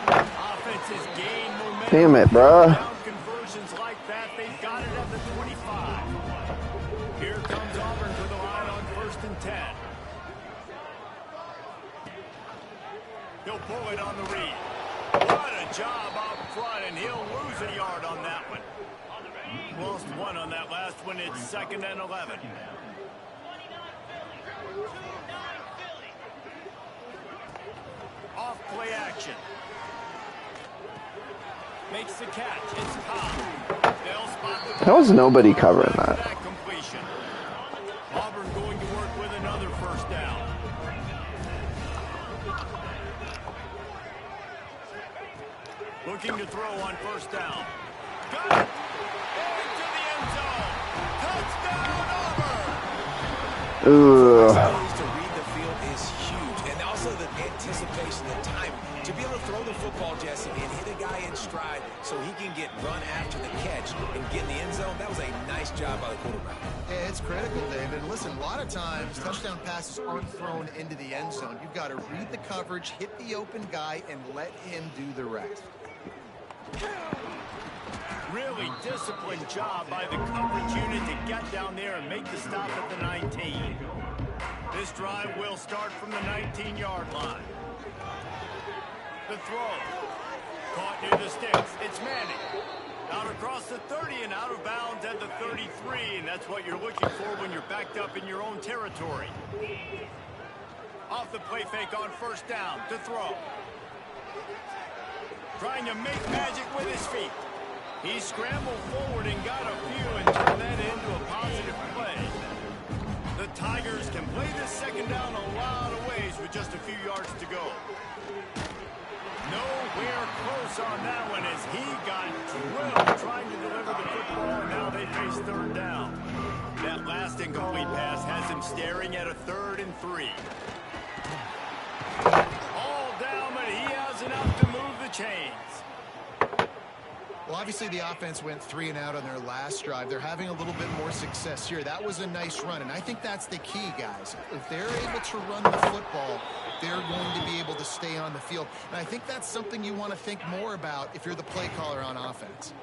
Offense has gained momentum. Damn it, bruh. Down conversions like that, they've got it at the 25. Here comes Auburn to the line on 1st and 10. He'll pull it on the read. What a job up front, and he'll lose a yard on that one. Lost 1 on that last one. It's 2nd and 11. Off play action. Makes the catch. It's Ncaa. They'll spot the How was nobody covering that? completion. Auburn going to work with another first down. Looking to throw on first down. Got it. Into the end zone. Touchdown, Auburn. Ugh. To read the field is huge, and also the anticipation, the time to be able to throw the football, Jesse, and hit a guy in stride so he can get run after the catch and get in the end zone. That was a nice job by the quarterback. Yeah, it's critical, David. Listen, a lot of times touchdown passes aren't thrown into the end zone. You've got to read the coverage, hit the open guy, and let him do the rest. Really disciplined job by the coverage unit to get down there and make the stop at the 19. This drive will start from the 19-yard line. The throw. Caught near the sticks. It's Manning. Out across the 30 and out of bounds at the 33, and that's what you're looking for when you're backed up in your own territory. Off the play fake on first down. To throw. Trying to make magic with his feet. He scrambled forward and got a few and turned that into a positive play. The Tigers can play this second down a lot of ways with just a few yards to go. Nowhere close on that one as he got drilled trying to deliver the football, and now they face third down. That last incomplete pass has him staring at a 3rd and 3. All down, but he has enough to move the chains. Well, obviously the offense went 3 and out on their last drive. They're having a little bit more success here. That was a nice run, and I think that's the key, guys. If they're able to run the football, they're going to be able to stay on the field. And I think that's something you want to think more about if you're the play caller on offense.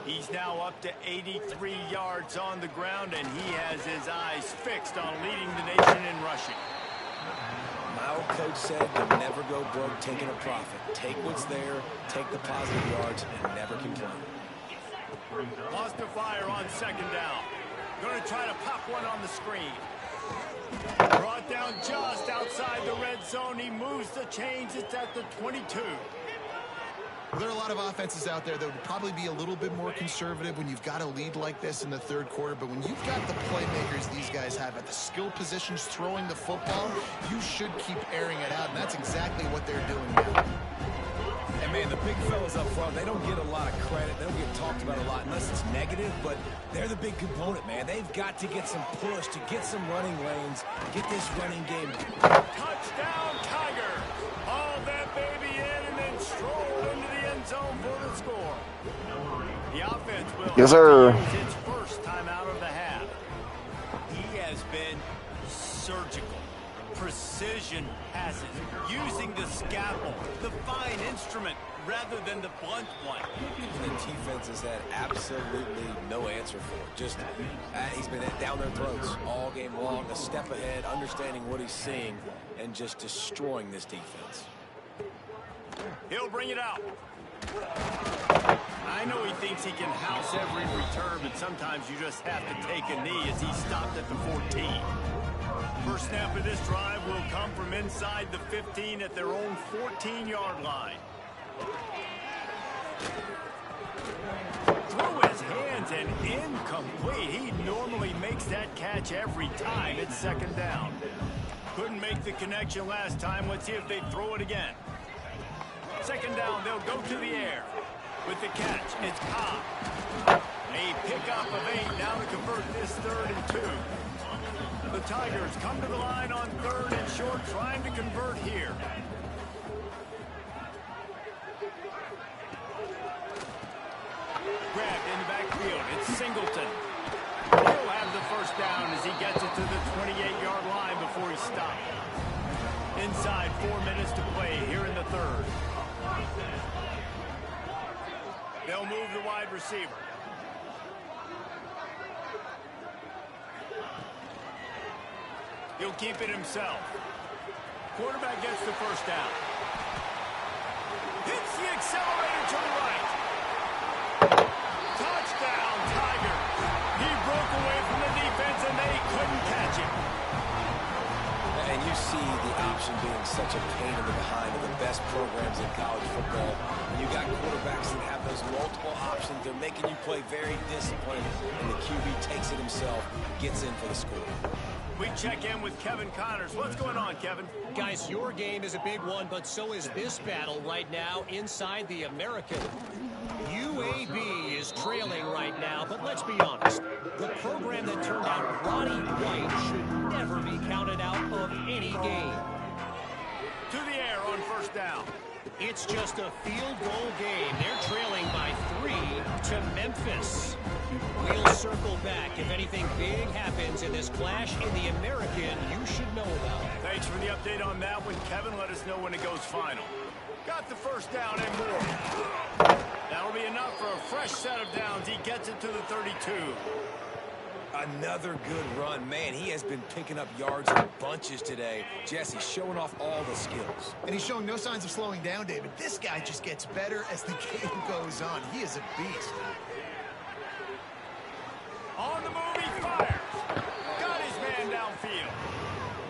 He's now up to 83 yards on the ground, and he has his eyes fixed on leading the nation in rushing. My old coach said you'll never go broke taking a profit. Take what's there, take the positive yards, and never complain. Lost to fire on second down. Going to try to pop one on the screen. Brought down just outside the red zone. He moves the chains. It's at the 22. There are a lot of offenses out there that would probably be a little bit more conservative when you've got a lead like this in the third quarter. But when you've got the playmakers these guys have at the skill positions throwing the football, you should keep airing it out. And that's exactly what they're doing now. And, man, the big fellas up front, they don't get a lot of credit. They don't get talked about a lot unless it's negative. But they're the big component, man. They've got to get some push, to get some running lanes, get this running game. Touchdown, Tiger. Haul that baby in and then stroll into the end zone for the score. The offense will use its first time out of the half. He has been surgical. Precision passes, using the scalpel, the fine instrument, rather than the blunt one. The defense has had absolutely no answer for it. Just, he's been down their throats all game long, a step ahead, understanding what he's seeing, and just destroying this defense. He'll bring it out. I know he thinks he can house every return, but sometimes you just have to take a knee as he stopped at the 14. First snap of this drive will come from inside the 15 at their own 14-yard line. Through his hands and incomplete. He normally makes that catch every time. It's second down. Couldn't make the connection last time. Let's see if they throw it again. Second down, they'll go to the air. With the catch, it's Ncaa. A pickup of 8 now to convert this 3rd and 2. The Tigers come to the line on 3rd and short, trying to convert here. Grabbed in the backfield. It's Singleton. He'll have the first down as he gets it to the 28-yard line before he stopped. Inside 4 minutes to play here in the 3rd. They'll move the wide receiver. He'll keep it himself. Quarterback gets the first down. Hits the accelerator to the right. Touchdown, Tigers. He broke away from the defense, and they couldn't catch him. They And you see the option being such a pain in the behind of the best programs in college football. When you got quarterbacks that have those multiple options, they're making you play very disciplined, and the QB takes it himself, gets in for the score. We check in with Kevin Connors. What's going on, Kevin? Guys, your game is a big one, but so is this battle right now inside the American. UAB is trailing right now, but let's be honest. The program that turned out Roddy White should never be counted out of any game. To the air on first down. It's just a field goal game. They're trailing by 3 to Memphis. We'll circle back if anything big happens in this clash in the American you should know about. Thanks for the update on that one, Kevin. Let us know when it goes final. Got the first down and more. That'll be enough for a fresh set of downs. He gets it to the 32. Another good run. Man, he has been picking up yards in bunches today. Jesse showing off all the skills. And he's showing no signs of slowing down, David. This guy just gets better as the game goes on. He is a beast. On the move, he fires. Got his man downfield.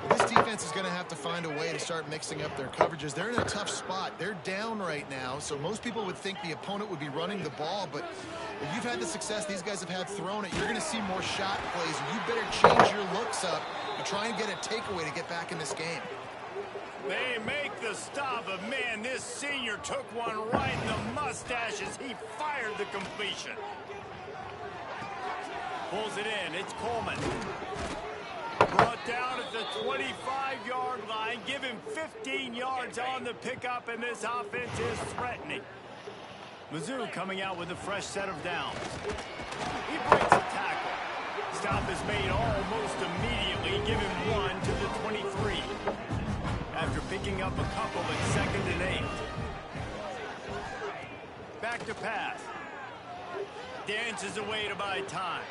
This defense is going to have to find a way to start mixing up their coverages. They're in a tough spot. They're down right now, so most people would think the opponent would be running the ball, but if you've had the success these guys have had throwing it, you're going to see more shot plays. You better change your looks up and try and get a takeaway to get back in this game. They make the stop, but man, this senior took one right in the mustache as he fired the completion. Pulls it in. It's Coleman. Brought down at the 25-yard line. Give him 15 yards on the pickup, and this offense is threatening. Mizzou coming out with a fresh set of downs. He breaks a tackle. Stop is made almost immediately. Give him 1 to the 23. After picking up a couple at 2nd and 8. Back to pass. Dances away to buy time.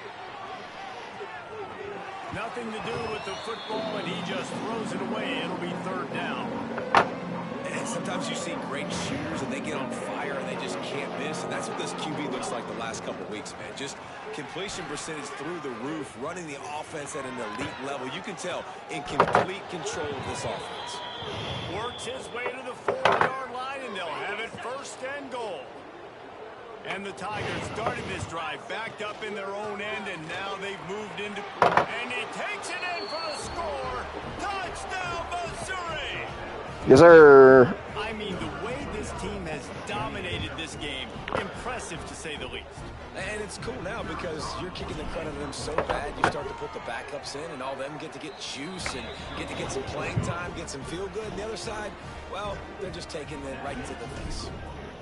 Nothing to do with the football, and he just throws it away. It'll be 3rd down. And sometimes you see great shooters, and they get on fire, and they just can't miss. And that's what this QB looks like the last couple weeks, man. Just completion percentage through the roof, running the offense at an elite level. You can tell in complete control of this offense. Works his way to the 4-yard line, and they'll have it 1st and goal. And the Tigers started this drive backed up in their own end, and now they've moved into... And he takes it in for the score. Touchdown, Missouri! Yes, sir. I mean, the way this team has dominated this game, impressive to say the least. And it's cool now because you're kicking the crud out of them so bad, you start to put the backups in, and all of them get to get juice and get to get some playing time, get some feel good. And the other side, well, they're just taking it right to the face.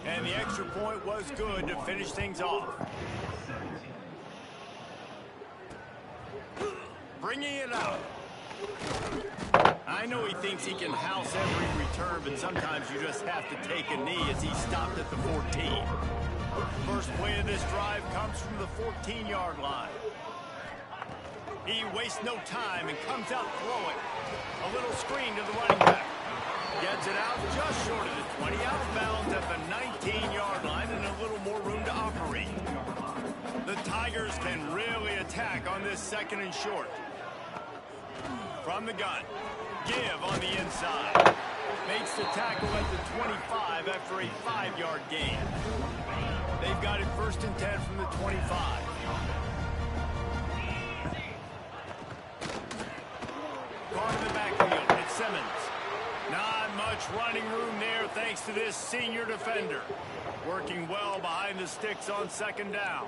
And the extra point was good to finish things off. Bringing it out. I know he thinks he can house every return, but sometimes you just have to take a knee as he stopped at the 14. First play of this drive comes from the 14-yard line. He wastes no time and comes out throwing. A little screen to the running back. Gets it out just short of the 20, out of bounds at the 19-yard line, and a little more room to operate. The Tigers can really attack on this 2nd and short. From the gun, give on the inside. Makes the tackle at the 25 after a 5-yard gain. They've got it 1st and 10 from the 25. Going to the backfield, it's Simmons. Not much running room there thanks to this senior defender. Working well behind the sticks on 2nd down.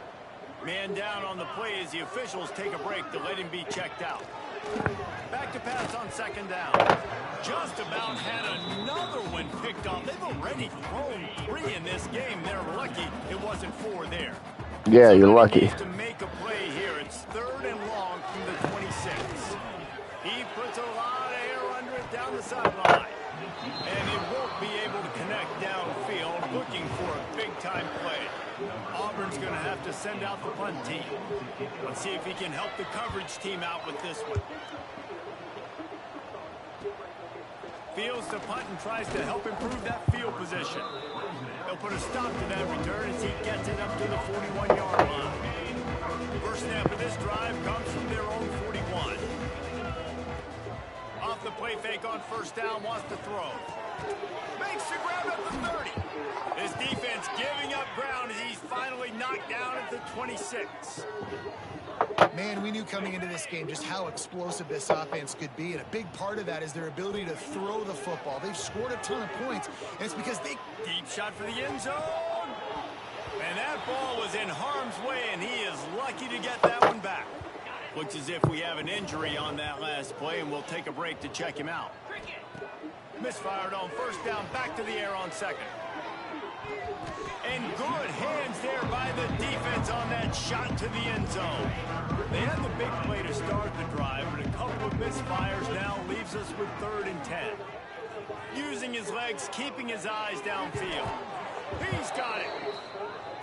Man down on the play as the officials take a break to let him be checked out. Back to pass on 2nd down. Just about had another one picked off. They've already thrown 3 in this game. They're lucky it wasn't 4 there. Yeah, you're lucky. To make a play here, it's 3rd and long from the 26. He puts a lot of air under it down the sideline. And it won't be able to connect downfield, looking for a big-time play. Auburn's going to have to send out the punt team. Let's see if he can help the coverage team out with this one. Fields the punt and tries to help improve that field position. They'll put a stop to that return as he gets it up to the 41-yard line. First snap of this drive comes from their own 41. Off the play fake. on first down, wants to throw. Makes the grab at the 30. His defense giving up ground as he's finally knocked down at the 26. Man, we knew coming into this game just how explosive this offense could be, and a big part of that is their ability to throw the football. They've scored a ton of points, and it's because they... Deep shot for the end zone. And that ball was in harm's way, and he is lucky to get that one back. Looks as if we have an injury on that last play, and we'll take a break to check him out. Misfired on first down, back to the air on second. And good hands there by the defense on that shot to the end zone. They had the big play to start the drive, but a couple of misfires now leaves us with 3rd and 10. Using his legs, keeping his eyes downfield. He's got it.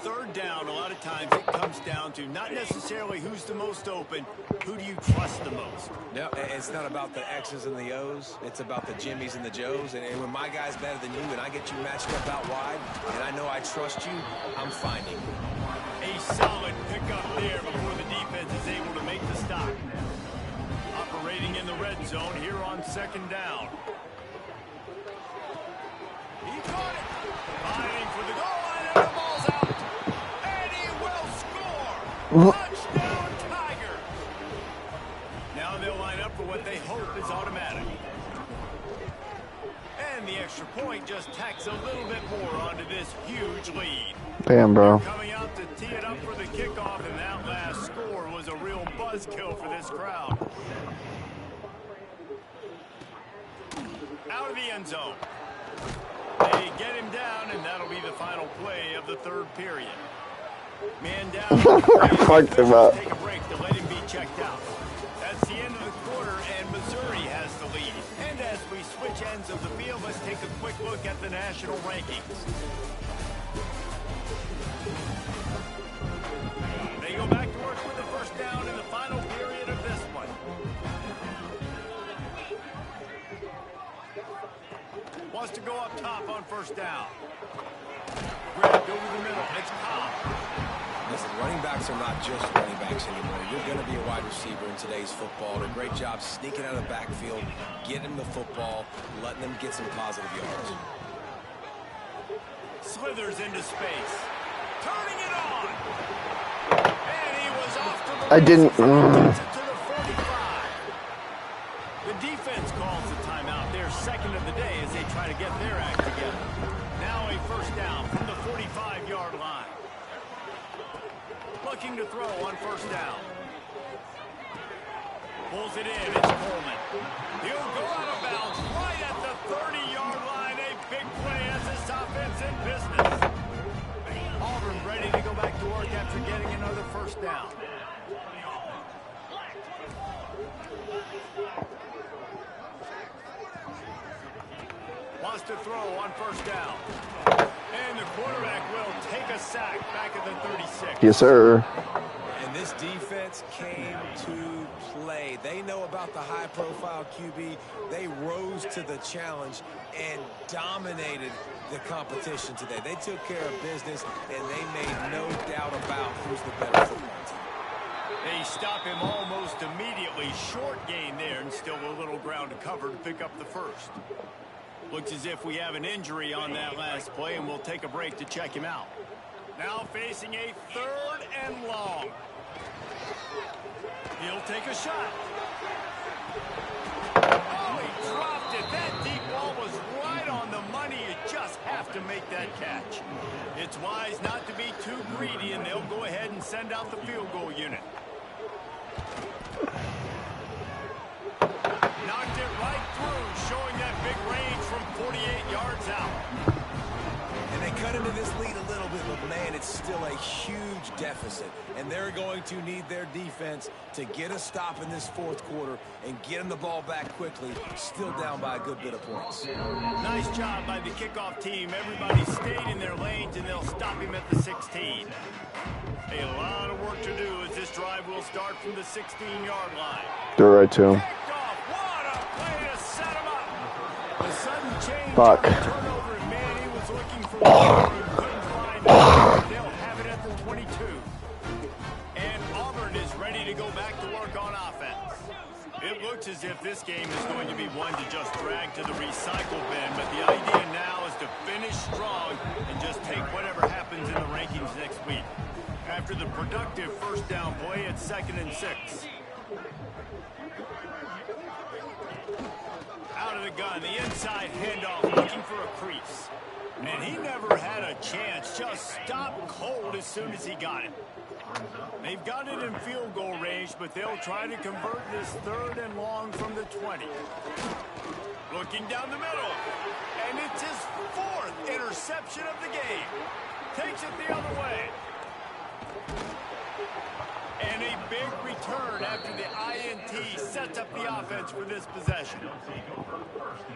3rd down, a lot of times it comes down to not necessarily who's the most open, who do you trust the most? No, it's not about the X's and the O's. It's about the Jimmys and the Joes. And when my guy's better than you and I get you matched up out wide, and I know I trust you, I'm finding you. A solid pickup there before the defense is able to make the stop. Operating in the red zone here on 2nd down. He caught it. Fighting for the goal line, and the ball's out. Touchdown, Tiger! Now they'll line up for what they hope is automatic. And the extra point just tacks a little bit more onto this huge lead. Damn, bro. Coming out to tee it up for the kickoff, and that last score was a real buzzkill for this crowd. Out of the end zone. They get him down, and that'll be the final play of the 3rd period. Man down. Fucked him up. Take a break to let him be checked out. That's the end of the quarter, and Missouri has the lead. And as we switch ends of the field, let's take a quick look at the national rankings. They go back to work with the first down in the final period of this one. Wants to go up top on first down. Grabbed over the middle. It's Ncaa. Listen, running backs are not just running backs anymore. You're going to be a wide receiver in today's football. Did a great job sneaking out of the backfield, getting the football, letting them get some positive yards. Slithers into space. Turning it on. And he was off to the I didn't. to the 45. The defense calls the timeout. Their 2nd of the day as they try to get their act together. Now a first down from the 45-yard line. Looking to throw on first down. Pulls it in. It's Coleman. He'll go out of bounds right at the 30-yard line. A big play as this offense in business. Auburn ready to go back to work after getting another first down. Wants to throw on first down. And the quarterback will take a sack back at the 36. Yes, sir. And this defense came to play. They know about the high-profile QB. They rose to the challenge and dominated the competition today. They took care of business, and they made no doubt about who's the better football team. They stop him almost immediately. Short gain there, and still a little ground to cover to pick up the first. Looks as if we have an injury on that last play, and we'll take a break to check him out. Now facing a 3rd and long. He'll take a shot. Oh, he dropped it. That deep ball was right on the money. You just have to make that catch. It's wise not to be too greedy, and they'll go ahead and send out the field goal unit. Knocked it right through, showing that big range from 48 yards out. And they cut into this lead a little bit, but man, it's still a huge deficit. And they're going to need their defense to get a stop in this 4th quarter and get them the ball back quickly, still down by a good bit of points. Nice job by the kickoff team. Everybody stayed in their lanes, and they'll stop him at the 16. A lot of work to do as this drive will start from the 16-yard line. They're right to him. What a play to set him up. The sudden change. Fuck. Turnover, and man, he was looking for one. He couldn't find it. They'll have it at the 22. And Auburn is ready to go back to work on offense. It looks as if this game is going to be one to just drag to the recycle bin, but the idea now is to finish strong and just take whatever happens in the rankings next week. After the productive first down play, it's 2nd and 6. Out of the gun, the inside handoff, looking for a crease. And he never had a chance, just stopped cold as soon as he got it. They've got it in field goal range, but they'll try to convert this 3rd and long from the 20. Looking down the middle, and it's his 4th interception of the game. Takes it the other way. And a big return after the INT sets up the offense for this possession.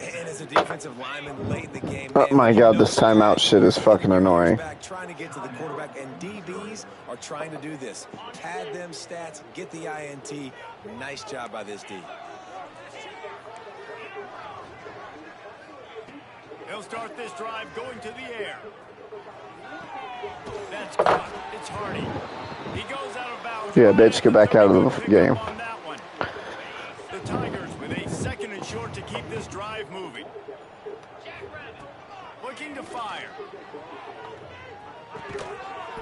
And as a defensive lineman late in the game, Oh my God, this timeout shit is fucking annoying. Trying to get to the quarterback, and DBs are trying to do this. Pad them stats, get the INT. Nice job by this D. They'll start this drive going to the air. That's caught. It's Hardy. He goes out of bounds. Yeah, bitch, get back out of the game. The Tigers with a 2nd and short to keep this drive moving. Looking to fire.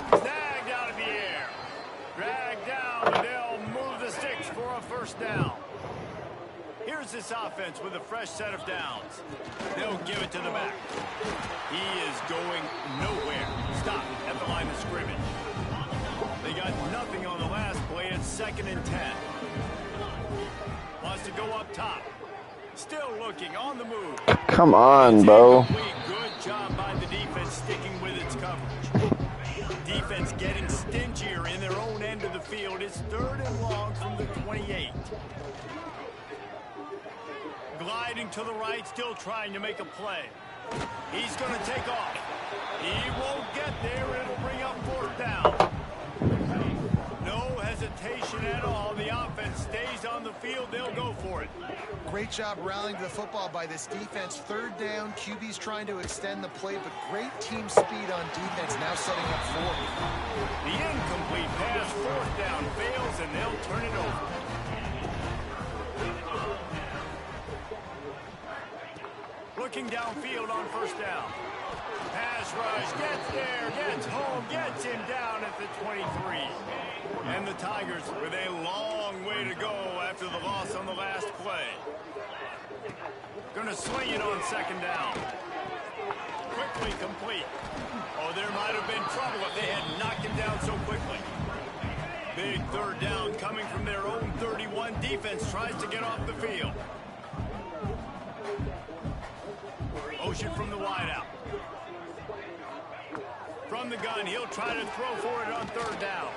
Snagged out of the air. Dragged down, and they'll move the sticks for a first down. Here's this offense with a fresh set of downs. They'll give it to the back. He is going nowhere. Stop at the line of scrimmage. They got nothing on the last play. It's 2nd and 10. Wants to go up top. Still looking on the move. Come on, Bo. Good job by the defense sticking with its coverage. Defense getting stingier in their own end of the field. It's 3rd and long from the 28. Gliding to the right, still trying to make a play. He's going to take off. He won't get there. It'll bring up 4th down. No hesitation at all. The offense stays on the field. They'll go for it. Great job rallying to the football by this defense. 3rd down, QB's trying to extend the play, but great team speed on defense, now setting up 4. The incomplete pass, 4th down, fails, and they'll turn it over. Looking downfield on 1st down. Pass rush, gets there, gets home, gets him down at the 23. And the Tigers with a long way to go after the loss on the last play. Going to swing it on 2nd down. Quickly complete. Oh, there might have been trouble if they had knocked him down so quickly. Big 3rd down coming from their own 31. Defense tries to get off the field. Motion from the wideout. From the gun, he'll try to throw for it on 3rd down.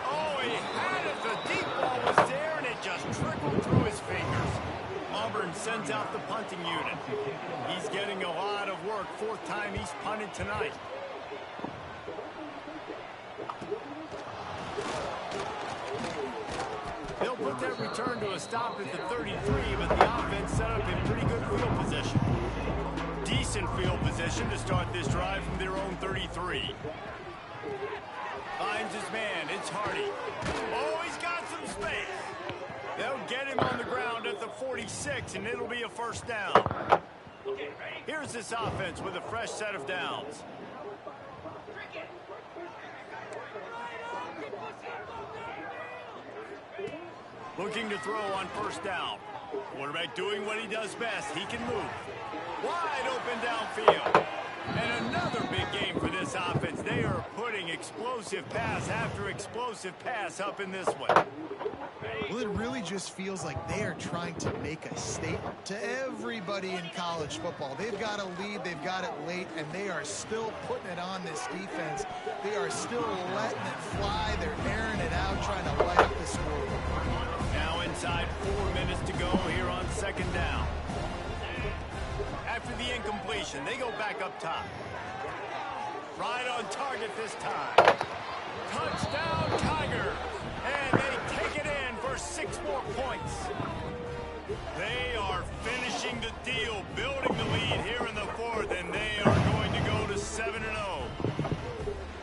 Oh, he had it. The deep ball was there, and it just trickled through his fingers. Auburn sends out the punting unit. He's getting a lot of work. 4th time he's punted tonight. They'll put that return to a stop at the 33, but the offense set up in pretty good field position. Decent field position to start this drive from their own 33. Finds his man. It's Hardy. Oh, he's got some space. They'll get him on the ground at the 46, and it'll be a 1st down. Here's this offense with a fresh set of downs. Looking to throw on 1st down. Quarterback doing what he does best. He can move. Wide open downfield. And another big game for this offense. They are putting explosive pass after explosive pass up in this one. Well, it really just feels like they are trying to make a statement to everybody in college football. They've got a lead, they've got it late, and they are still putting it on this defense. They are still letting it fly. They're airing it out, trying to light up the score. Now inside 4 minutes to go here on 2nd down. After the incompletion, they go back up top. Right on target this time. Touchdown, Tiger. And they take it in for 6 more points. They are finishing the deal, building the lead here in the 4th, and they are going to go to 7-0.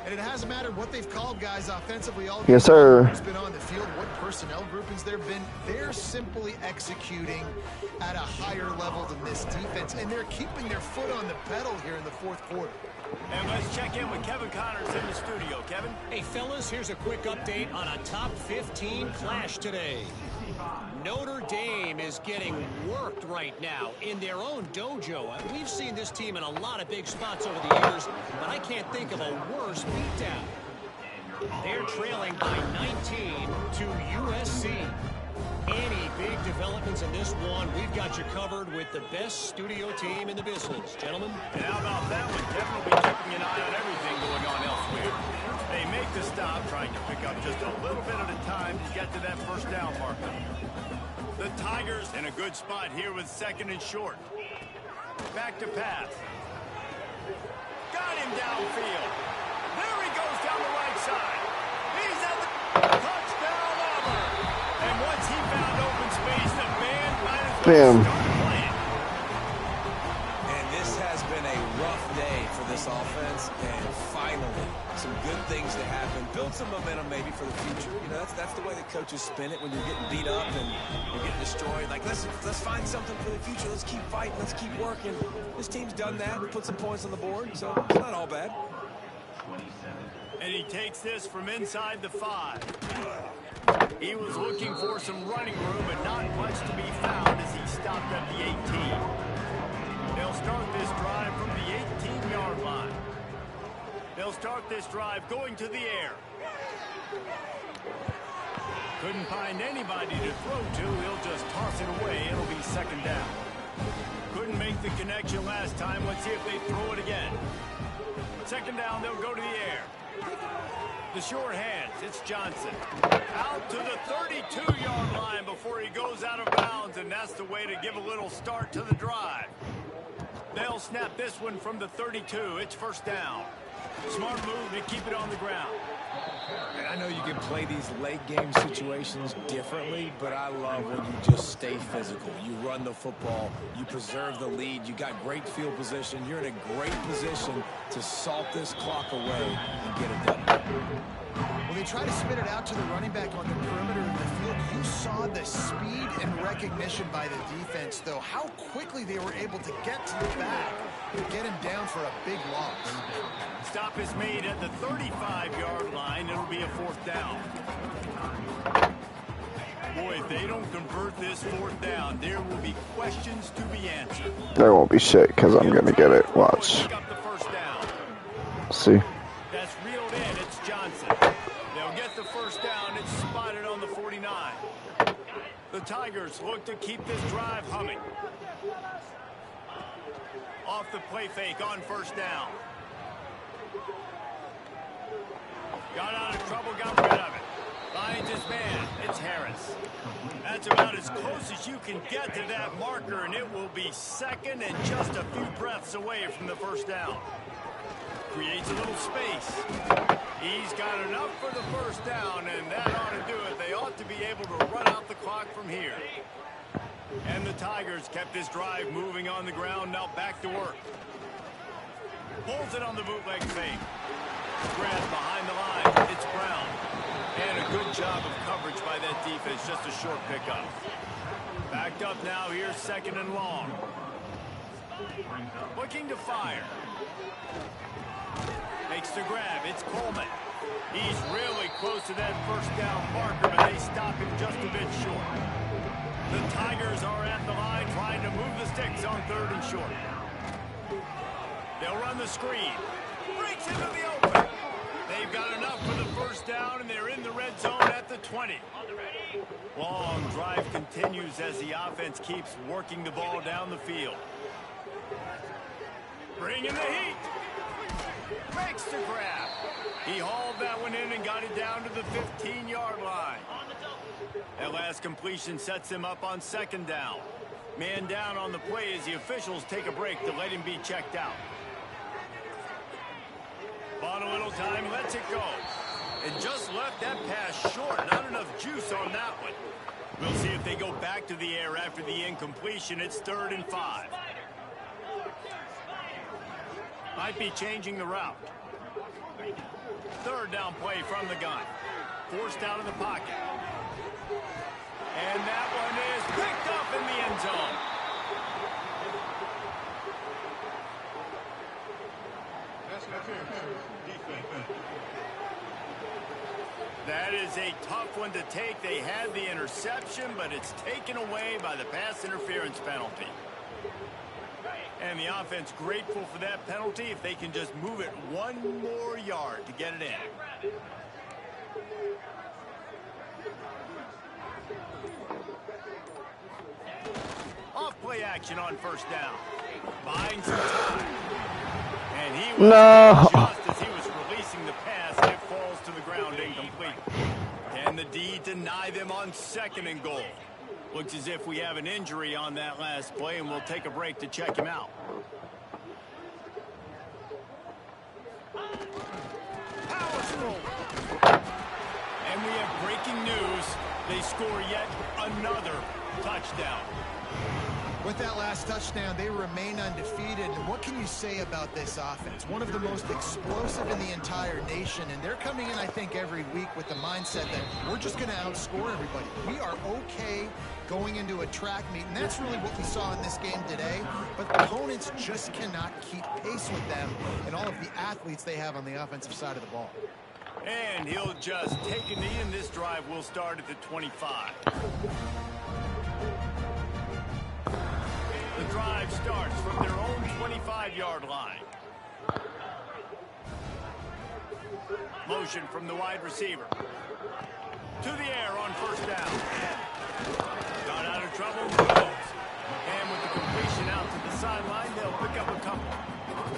And it has doesn't matter what they've called guys offensively all game. Yes, sir. Who's been on the field, what personnel groupings there have been. They're simply executing at a higher level than this defense, and they're keeping their foot on the pedal here in the fourth quarter. And let's check in with Kevin Connors in the studio. Kevin? Hey, fellas, here's a quick update on a top 15 clash today. Notre Dame is getting worked right now in their own dojo. We've seen this team in a lot of big spots over the years, but I can't think of a worse beatdown. They're trailing by 19 to USC. Any big developments in this one, we've got you covered with the best studio team in the business. Gentlemen? And how about that one? Kevin will be keeping an eye on everything going on elsewhere. They make the stop, trying to pick up just a little bit at a time to get to that first down marker. The Tigers in a good spot here with 2nd and short. Back to pass. Got him downfield. There he goes down the right side. He's at the touchdown Auburn. And once he found open space, the band might as well start playing. And this has been a rough day for this offense, and finally some good things to happen. Build some momentum maybe for the future. You know, that's the way the coaches spin it when you're getting beat up and you're getting destroyed. Like, let's find something for the future. Let's keep fighting. Let's keep working. This team's done that. We put some points on the board, so it's not all bad. And he takes this from inside the 5. He was looking for some running room, but not much to be found as he stopped at the 18. They'll start this drive from the 18-yard line. They'll start this drive going to the air. Couldn't find anybody to throw to. He'll just toss it away. It'll be 2nd down. Couldn't make the connection last time. Let's see if they throw it again. 2nd down, they'll go to the air. The short hands, it's Johnson. Out to the 32-yard line before he goes out of bounds, and that's the way to give a little start to the drive. They'll snap this one from the 32. It's 1st down. Smart move to keep it on the ground. And I know you can play these late game situations differently, but I love when you just stay physical. You run the football, you preserve the lead, you got great field position, you're in a great position to salt this clock away and get it done. When they try to spit it out to the running back on the perimeter of the field, you saw the speed and recognition by the defense, though, how quickly they were able to get to the back and get him down for a big loss. Stop is made at the 35-yard line. It'll be a 4th down. Boy, if they don't convert this 4th down, there will be questions to be answered. There won't be shit because I'm going to get it. Watch. Pick up the 1st down. See? That's reeled in. It's Johnson. They'll get the 1st down. It's spotted on the 49. The Tigers look to keep this drive humming. Off the play fake on 1st down. Got out of trouble, got rid of it. Finds his man. It's Harris. That's about as close as you can get to that marker, and it will be 2nd and just a few breaths away from the 1st down. Creates a little space. He's got enough for the 1st down, and that ought to do it. They ought to be able to run out the clock from here. And the Tigers kept this drive moving on the ground. Now back to work. Pulls it on the bootleg fake. Grab behind the line. It's Brown. And a good job of coverage by that defense. Just a short pickup. Backed up now. Here's 2nd and long. Looking to fire. Makes the grab. It's Coleman. He's really close to that 1st down marker, but they stop him just a bit short. The Tigers are at the line trying to move the sticks on 3rd and short. They'll run the screen. Breaks into the open. They've got enough for the 1st down, and they're in the red zone at the 20. Long drive continues as the offense keeps working the ball down the field. Bringing the heat. Makes the grab. He hauled that one in and got it down to the 15-yard line. That last completion sets him up on 2nd down. Man down on the play as the officials take a break to let him be checked out. Bought a little time, lets it go. And just left that pass short. Not enough juice on that one. We'll see if they go back to the air after the incompletion. It's 3rd and 5. Might be changing the route. third down play from the gun. Forced out of the pocket. And that one is picked up in the end zone. That is a tough one to take. They had the interception, but it's taken away by the pass interference penalty. And the offense grateful for that penalty if they can just move it one more yard to get it in. Off play action on first down. Buying some time. And he was just as he was releasing the pass, and it falls to the ground incomplete. Can the D deny them on second and goal? Looks as if we have an injury on that last play, and we'll take a break to check him out. Power throw. And we have breaking news. They score yet another touchdown. With that last touchdown, they remain undefeated. And what can you say about this offense? One of the most explosive in the entire nation. And they're coming in, I think, every week with the mindset that we're just going to outscore everybody. We are okay going into a track meet. And that's really what we saw in this game today. But opponents just cannot keep pace with them and all of the athletes they have on the offensive side of the ball. And he'll just take a knee, and this drive will start at the 25. The drive starts from their own 25-yard line. Motion from the wide receiver. To the air on first down. Got out of trouble, goes. And with the completion out to the sideline, they'll pick up a couple.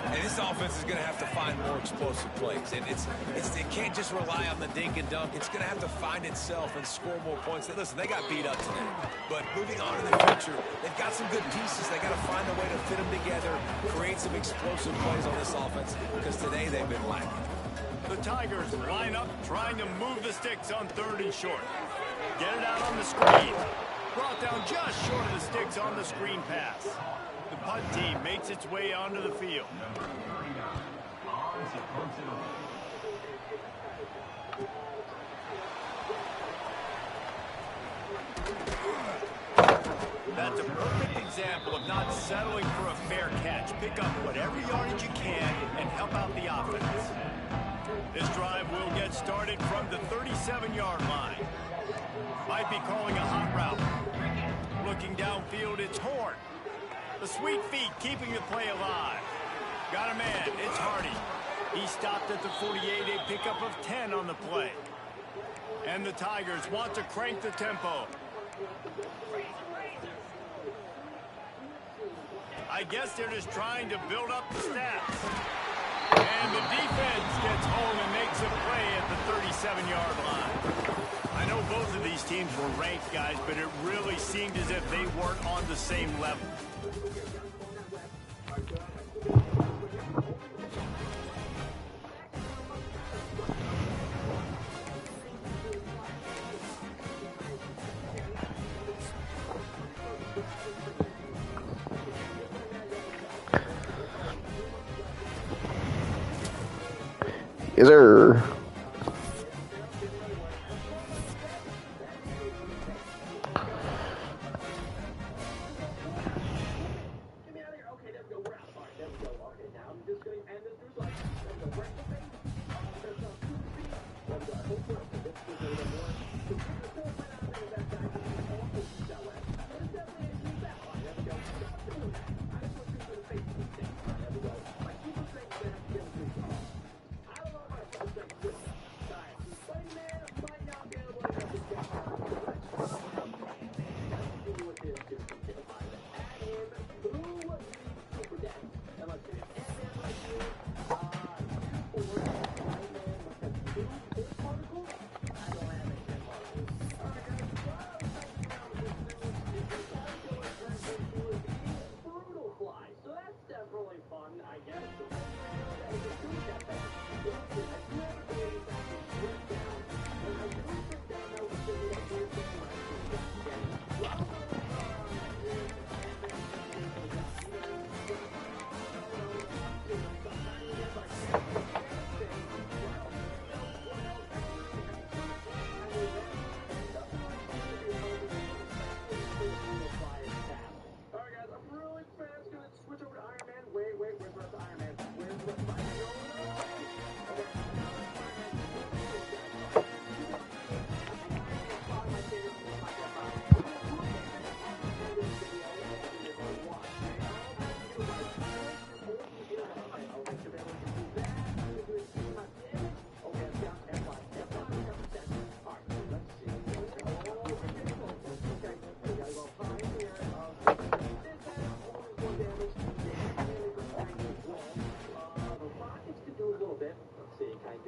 And this offense is going to have to find more explosive plays. And it can't just rely on the dink and dunk. It's going to have to find itself and score more points. Listen, they got beat up today. But moving on in the future, they've got some good pieces. They got to find a way to fit them together, create some explosive plays on this offense, because today they've been lacking. The Tigers line up, trying to move the sticks on third and short. Get it out on the screen. Brought down just short of the sticks on the screen pass. The punt team makes its way onto the field. That's a perfect example of not settling for a fair catch. Pick up whatever yardage you can and help out the offense. This drive will get started from the 37-yard line. Might be calling a hot route. Looking downfield, it's Horn. The sweet feet keeping the play alive. Got a man, it's Hardy. He stopped at the 48, a pickup of 10 on the play. And the Tigers want to crank the tempo. I guess they're just trying to build up the stats. And the defense gets home and makes a play at the 37-yard line. I know both of these teams were ranked, guys, but it really seemed as if they weren't on the same level. Yes, sir. I guess.